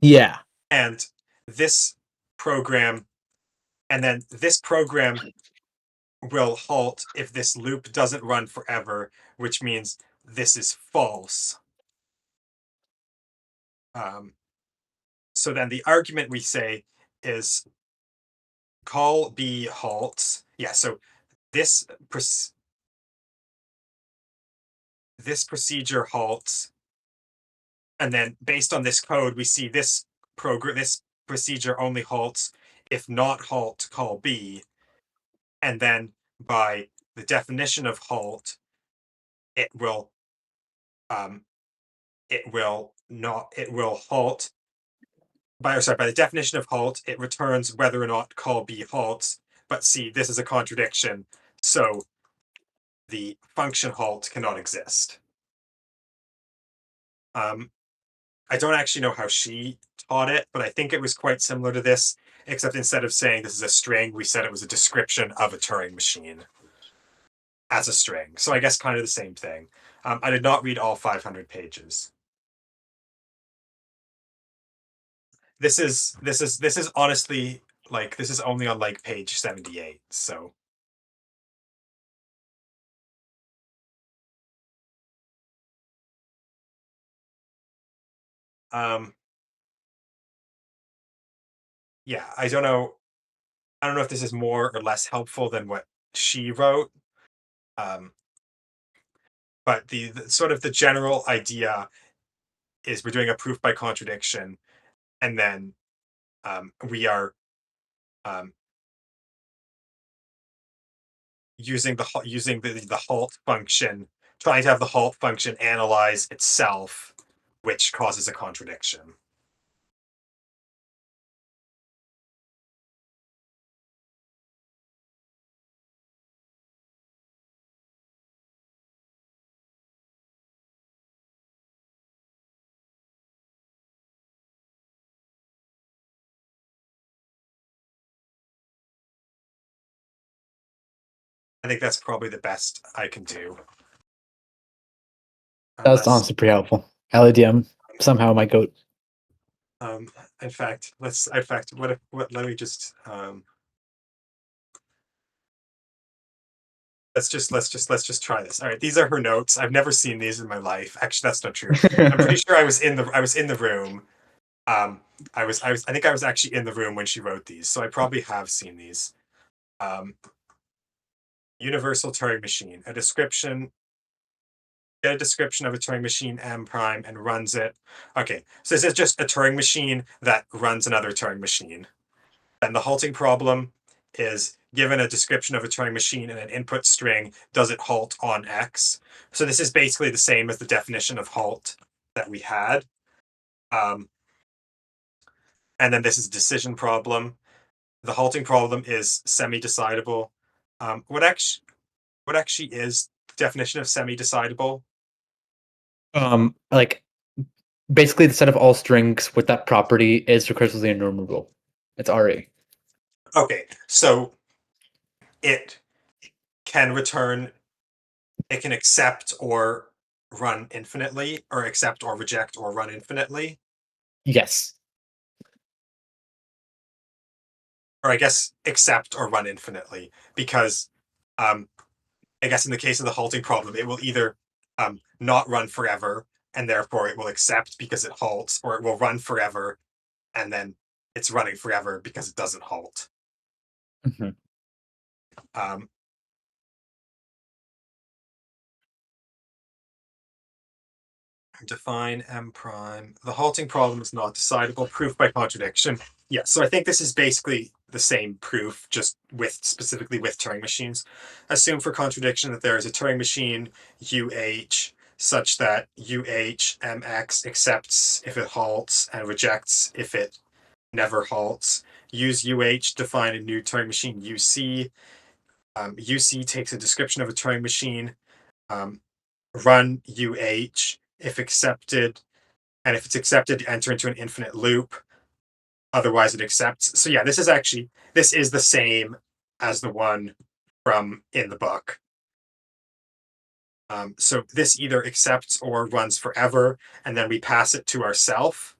Yeah. and this program, and then this program will halt if this loop doesn't run forever, which means this is false. So then the argument we say is call B halts. Yeah, so this this procedure halts, and then based on this code, we see this procedure only halts if not halt call B, and then by the definition of halt, it will halt by the definition of halt, it returns whether or not call B halts. But see, this is a contradiction, so the function halt cannot exist. I don't actually know how she taught it, but I think it was quite similar to this, except instead of saying this is a string, we said it was a description of a Turing machine as a string. So I guess kind of the same thing. I did not read all 500 pages. This is honestly, like, this is only on like page 78. So yeah, I don't know if this is more or less helpful than what she wrote. But the sort of the general idea is we're doing a proof by contradiction, and then we are using the halt function, trying to have the halt function analyze itself, which causes a contradiction. I think that's probably the best I can do. That's honestly pretty helpful. LADM, somehow my goat. In fact, let me just let's just try this. All right, these are her notes. I've never seen these in my life. Actually, that's not true. I'm pretty sure I was in the room. I think I was actually in the room when she wrote these, so I probably have seen these. Universal Turing machine, get a description of a Turing machine M prime and runs it. Okay, so this is just a Turing machine that runs another Turing machine. And the halting problem is given a description of a Turing machine and an input string, does it halt on X? So this is basically the same as the definition of halt that we had. And then this is a decision problem. The halting problem is semi-decidable. What actually is the definition of semi-decidable? Like basically the set of all strings with that property is recursively enumerable. It's RA. Okay, so it can return, it can accept or run infinitely, or accept or reject or run infinitely. Yes. Or I guess accept or run infinitely, because I guess in the case of the halting problem, it will either not run forever, and therefore it will accept because it halts, or it will run forever, and then it's running forever because it doesn't halt. Mm-hmm. Define M prime. The halting problem is not decidable. Proof by contradiction. Yeah, so I think this is basically the same proof, just specifically with Turing machines. Assume for contradiction that there is a Turing machine UH such that UH MX accepts if it halts and rejects if it never halts. Use UH to define a new Turing machine UC. UC takes a description of a Turing machine. Run UH if accepted, and if it's accepted, enter into an infinite loop. Otherwise, it accepts. So yeah, this is the same as the one from in the book. So this either accepts or runs forever, and then we pass it to ourself.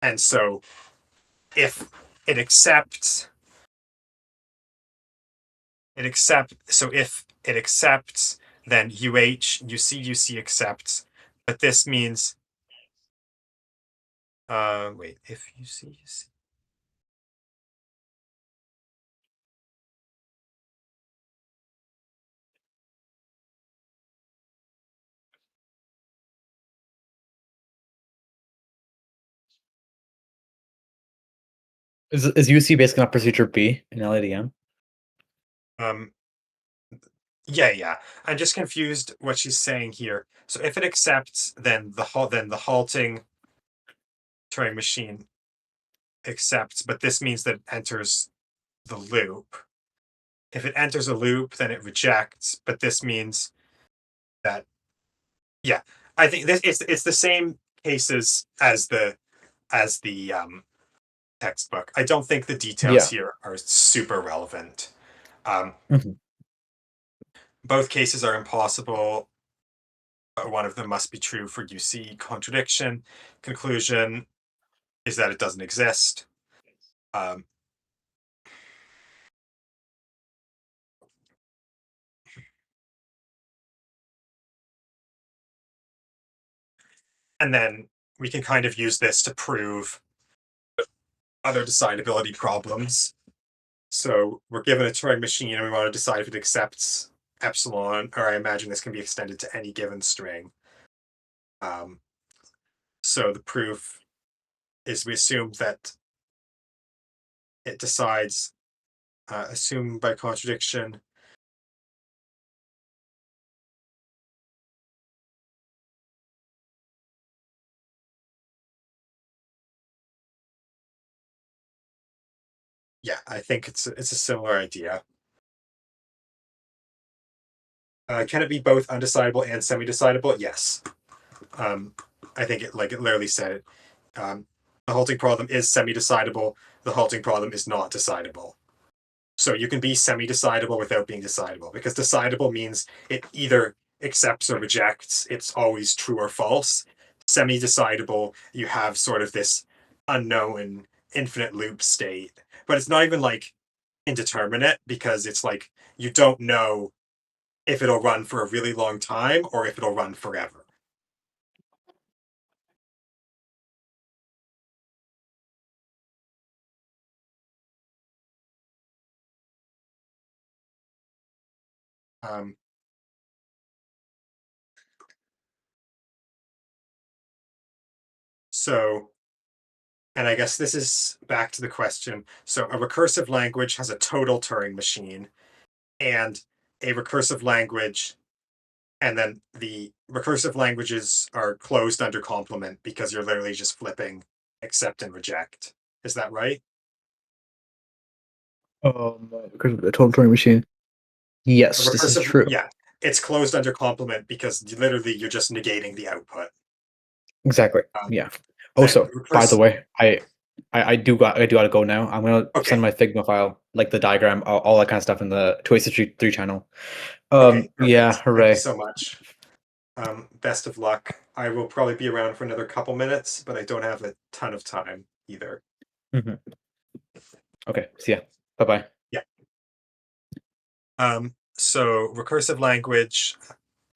And so if it accepts, so if it accepts, then UC accepts. But this means, wait, if UC. Is UC based on procedure B in LADM? Yeah. I'm just confused what she's saying here. So if it accepts, then the halting Turing machine accepts, but this means that it enters the loop. If it enters a loop, then it rejects, but this means that, yeah, I think this it's the same cases as the textbook. I don't think the details Yeah. here are super relevant. Mhm. Both cases are impossible. One of them must be true for UC contradiction. Conclusion is that it doesn't exist. Um, and then we can kind of use this to prove other decidability problems. So we're given a Turing machine and we want to decide if it accepts epsilon, or I imagine this can be extended to any given string. So the proof is we assume that it decides, assume by contradiction. Yeah, I think it's a similar idea. Can it be both undecidable and semi-decidable? Yes. I think it literally said it. The halting problem is semi-decidable. The halting problem is not decidable. So you can be semi-decidable without being decidable, because decidable means it either accepts or rejects. It's always true or false. Semi-decidable, you have sort of this unknown infinite loop state, but it's not even like indeterminate, because it's like you don't know if it'll run for a really long time or if it'll run forever. Um, so, and I guess this is back to the question. So a recursive language has a total Turing machine, and a recursive language, and then the recursive languages are closed under complement because you're literally just flipping accept and reject. Is that right? Because of the total Turing machine. A Yes, this is recursive, true. yeah, it's closed under complement because literally you're just negating the output. Exactly. Um, Yeah. then Also, by the way, I do gotta go now. I'm gonna okay, send my Figma file, like the diagram, all that kind of stuff in the 263 channel. okay, Yeah, perfect. Thank you hooray. so much. Best of luck. I will probably be around for another couple minutes, but I don't have a ton of time either. Mhm. Okay, see ya. Bye bye. Yeah. So recursive language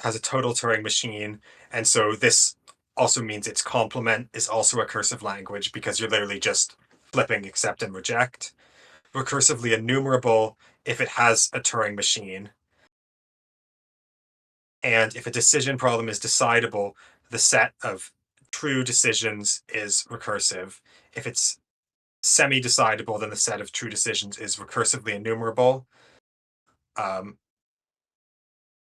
has a total Turing machine, and so this also means its complement is also a recursive language because you're literally just flipping accept and reject. Recursively enumerable if it has a Turing machine. And if a decision problem is decidable, the set of true decisions is recursive. If it's semi-decidable, then the set of true decisions is recursively enumerable.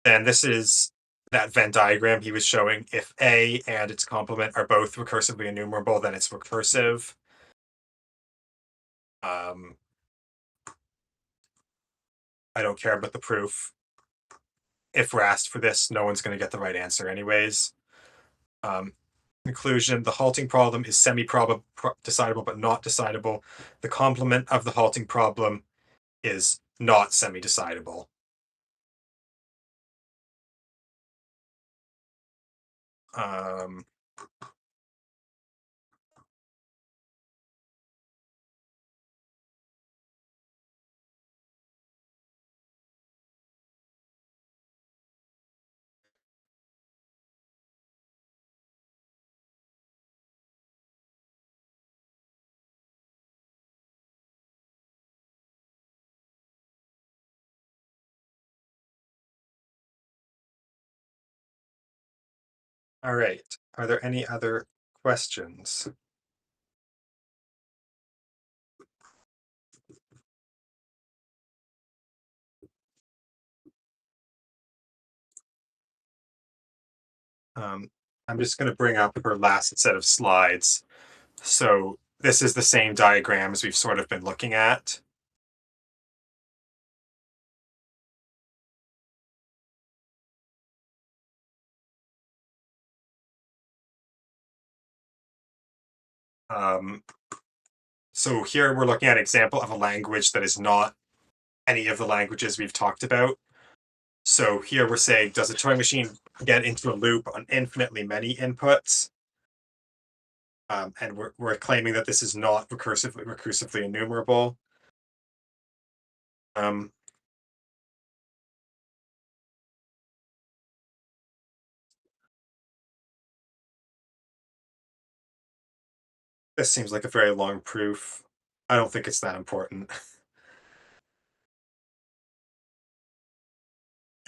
Then this is that Venn diagram he was showing. If A and its complement are both recursively enumerable, then it's recursive. I don't care about the proof. If we're asked for this, no one's going to get the right answer anyways. Conclusion, the halting problem is semi-decidable but not decidable. The complement of the halting problem is not semi-decidable. All right. Are there any other questions? I'm just going to bring up her last set of slides. So this is the same diagram as we've sort of been looking at. So here we're looking at an example of a language that is not any of the languages we've talked about. So here we're saying, does a Turing machine get into a loop on infinitely many inputs? And we're claiming that this is not recursively enumerable. This seems like a very long proof. I don't think it's that important.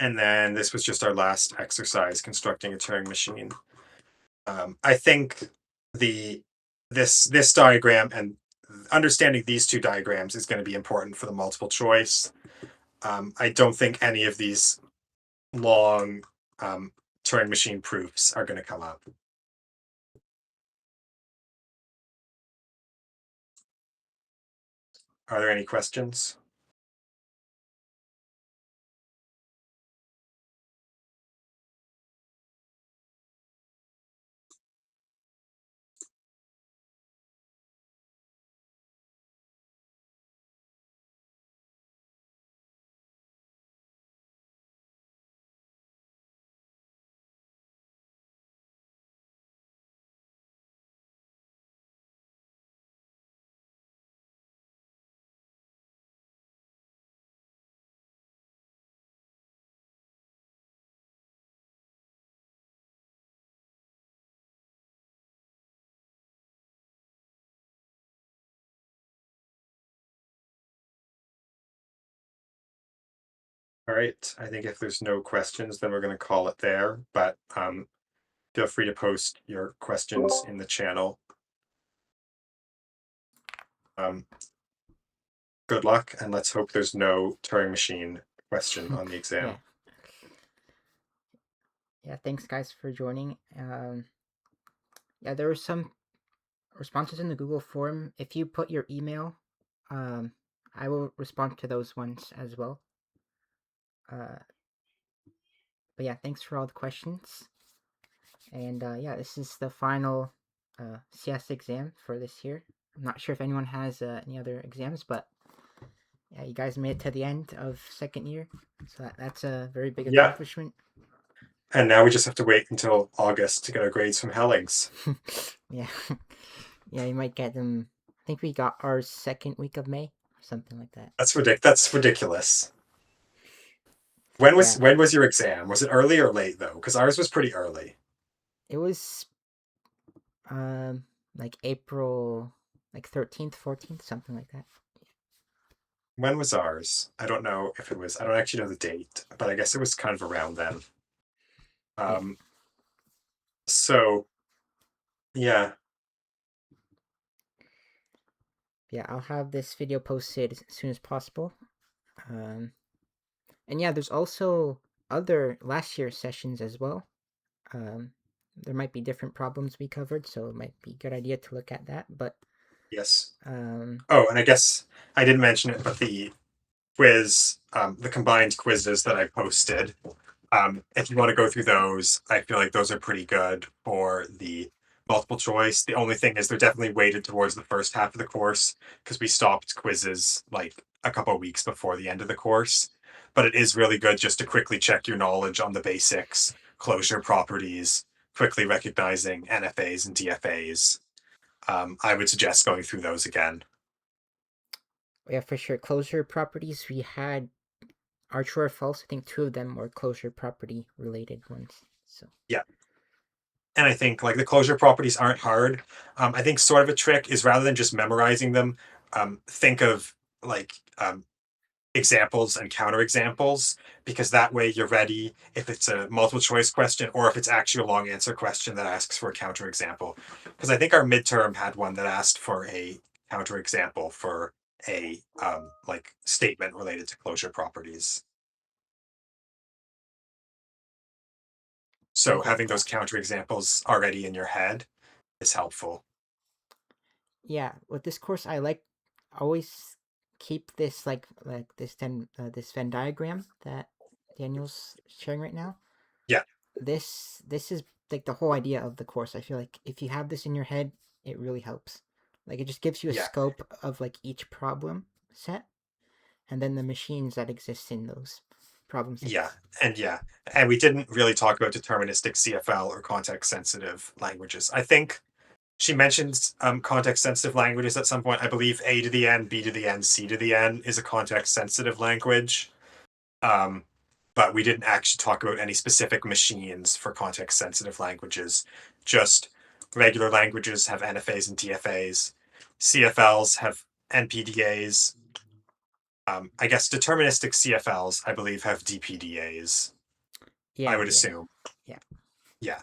And then this was just our last exercise, constructing a Turing machine. I think this diagram and understanding these two diagrams is going to be important for the multiple choice. I don't think any of these long Turing machine proofs are going to come up. Are there any questions? All right, I think if there's no questions, then we're going to call it there. But feel free to post your questions in the channel. Good luck, and let's hope there's no Turing machine question on the exam. Yeah. Yeah, thanks guys for joining. Yeah, there were some responses in the Google form. If you put your email, I will respond to those ones as well. But yeah, thanks for all the questions. And yeah, this is the final CS exam for this year. I'm not sure if anyone has any other exams, but yeah, you guys made it to the end of second year, so that's a very big accomplishment. And now we just have to wait until August to get our grades from Hellings. Yeah, yeah, you might get them. I think we got ours second week of May, or something like that. That's ridiculous. When was your exam? Was it early or late though? Because ours was pretty early. It was like April, like 13th, 14th, something like that. When was ours? I don't know if it was. I don't actually know the date, but I guess it was kind of around then. Yeah. So yeah. Yeah, I'll have this video posted as soon as possible. And yeah, there's also other last year's sessions as well. There might be different problems we covered, so it might be a good idea to look at that. But Yes. Um, Oh, and I guess I didn't mention it, but the quiz, the combined quizzes that I posted, if you want to go through those, I feel like those are pretty good for the multiple choice. The only thing is they're definitely weighted towards the first half of the course because we stopped quizzes like a couple of weeks before the end of the course. But it is really good just to quickly check your knowledge on the basics, closure properties, quickly recognizing NFAs and DFAs. I would suggest going through those again. yeah, for sure. Closure properties, we had are true or false. I think two of them were closure property related ones. So Yeah. And I think like the closure properties aren't hard. I think sort of a trick is rather than just memorizing them, think of like examples and counterexamples because that way you're ready if it's a multiple choice question or if it's actually a long answer question that asks for a counterexample. Because I think our midterm had one that asked for a counterexample for a like statement related to closure properties. I So get having those that. counterexamples already in your head is helpful. Yeah, with this course, I like always keep this like this Venn diagram that Daniel's sharing right now. Yeah, This is like the whole idea of the course. I feel like if you have this in your head, it really helps. Like it just gives you a yeah. scope of like each problem set, and then the machines that exist in those problem Yeah, sets. and we didn't really talk about deterministic CFL or context sensitive languages. I think she mentions context sensitive languages at some point. I believe A to the N, B to the N, C to the N is a context sensitive language. Um, but we didn't actually talk about any specific machines for context sensitive languages. Just regular languages have NFAs and DFAs. CFLs have NPDAs. I guess deterministic CFLs, I believe, have DPDAs. I Yeah, would yeah, assume. yeah, Yeah.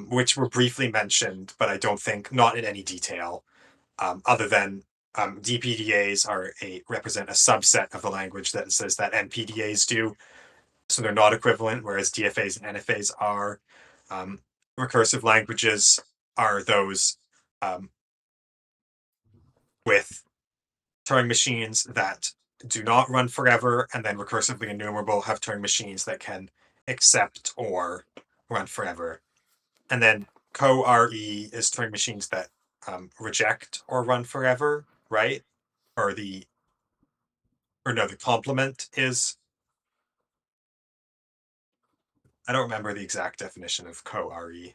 Which were briefly mentioned, but I don't think not in any detail, other than DPDAs are a represent a subset of the language that says that NPDAs do. So they're not equivalent, whereas DFAs and NFAs are. Um, Recursive languages are those um, with Turing machines that do not run forever, and then recursively enumerable have Turing machines that can accept or run forever. And then co-RE is Turing machines that reject or run forever, right? Or the or no, the complement is I don't remember the exact definition of co-RE.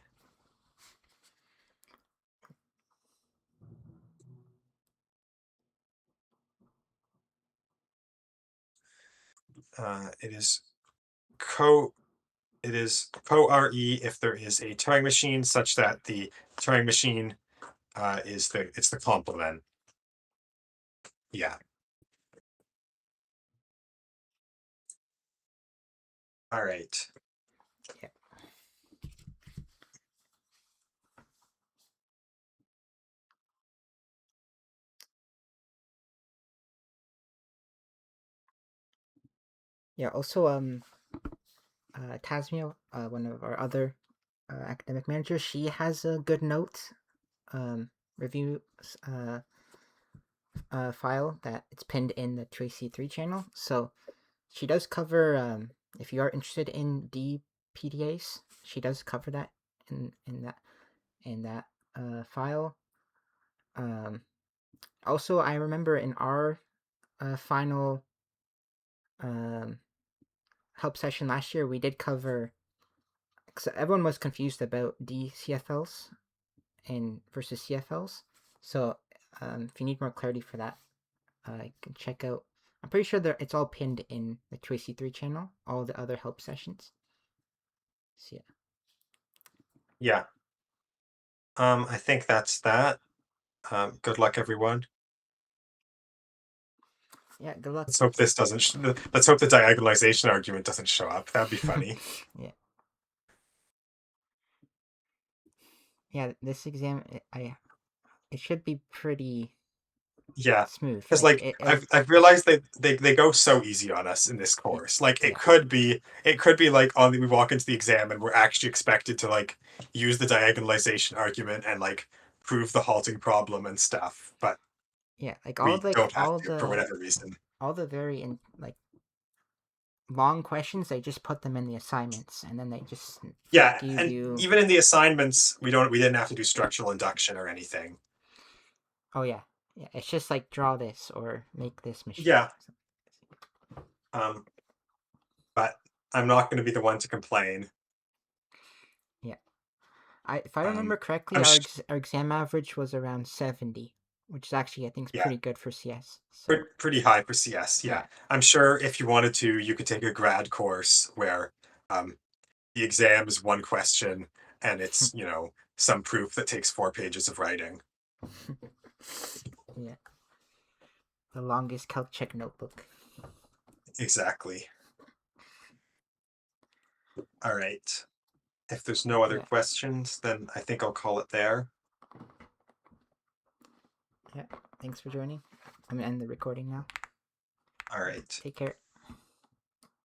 It is co it is co-RE if there is a Turing machine such that the Turing machine is the complement. Yeah. All right. yeah. Yeah. Also, Tasmia, one of our other academic managers, she has a good note review file that it's pinned in the Tracy 3 channel. So she does cover if you are interested in DPDAs, she does cover that in that file. Um, Also, I remember in our final um, help session last year, we did cover. Cause everyone was confused about DCFLs and versus CFLs. So, if you need more clarity for that, you can check out. I'm pretty sure that it's all pinned in the Tracy 3 channel. All the other help sessions. So yeah, Yeah. I think that's that. Good luck, everyone. yeah. Good luck. Let's hope this doesn't. Let's hope the diagonalization argument doesn't show up. That'd be funny. Yeah, yeah. This exam, it should be pretty Yeah, smooth. because Like like it'll. I've realized they go so easy on us in this course. Like Yeah, it could be like on we walk into the exam and we're actually expected to like use the diagonalization argument and like prove the halting problem and stuff, but Yeah, like we don't have to for whatever reason. all the very like long questions, they just put them in the assignments, and then they just Yeah, give and you. even in the assignments, we didn't have to do structural induction or anything. Oh yeah, yeah. It's just like draw this or make this machine. Yeah. But I'm not going to be the one to complain. Yeah, if I remember correctly, I'm our sh- our exam average was around 70, which is actually I think is yeah, pretty good for CS. So pretty high for CS. Yeah. yeah, I'm sure if you wanted to, you could take a grad course where the exam is one question and it's, some proof that takes 4 pages of writing. yeah. The longest calc check notebook. Exactly. All right. If there's no other Yeah. questions, then I think I'll call it there. Yeah. Thanks for joining. I'm gonna end the recording now. All right. Take care.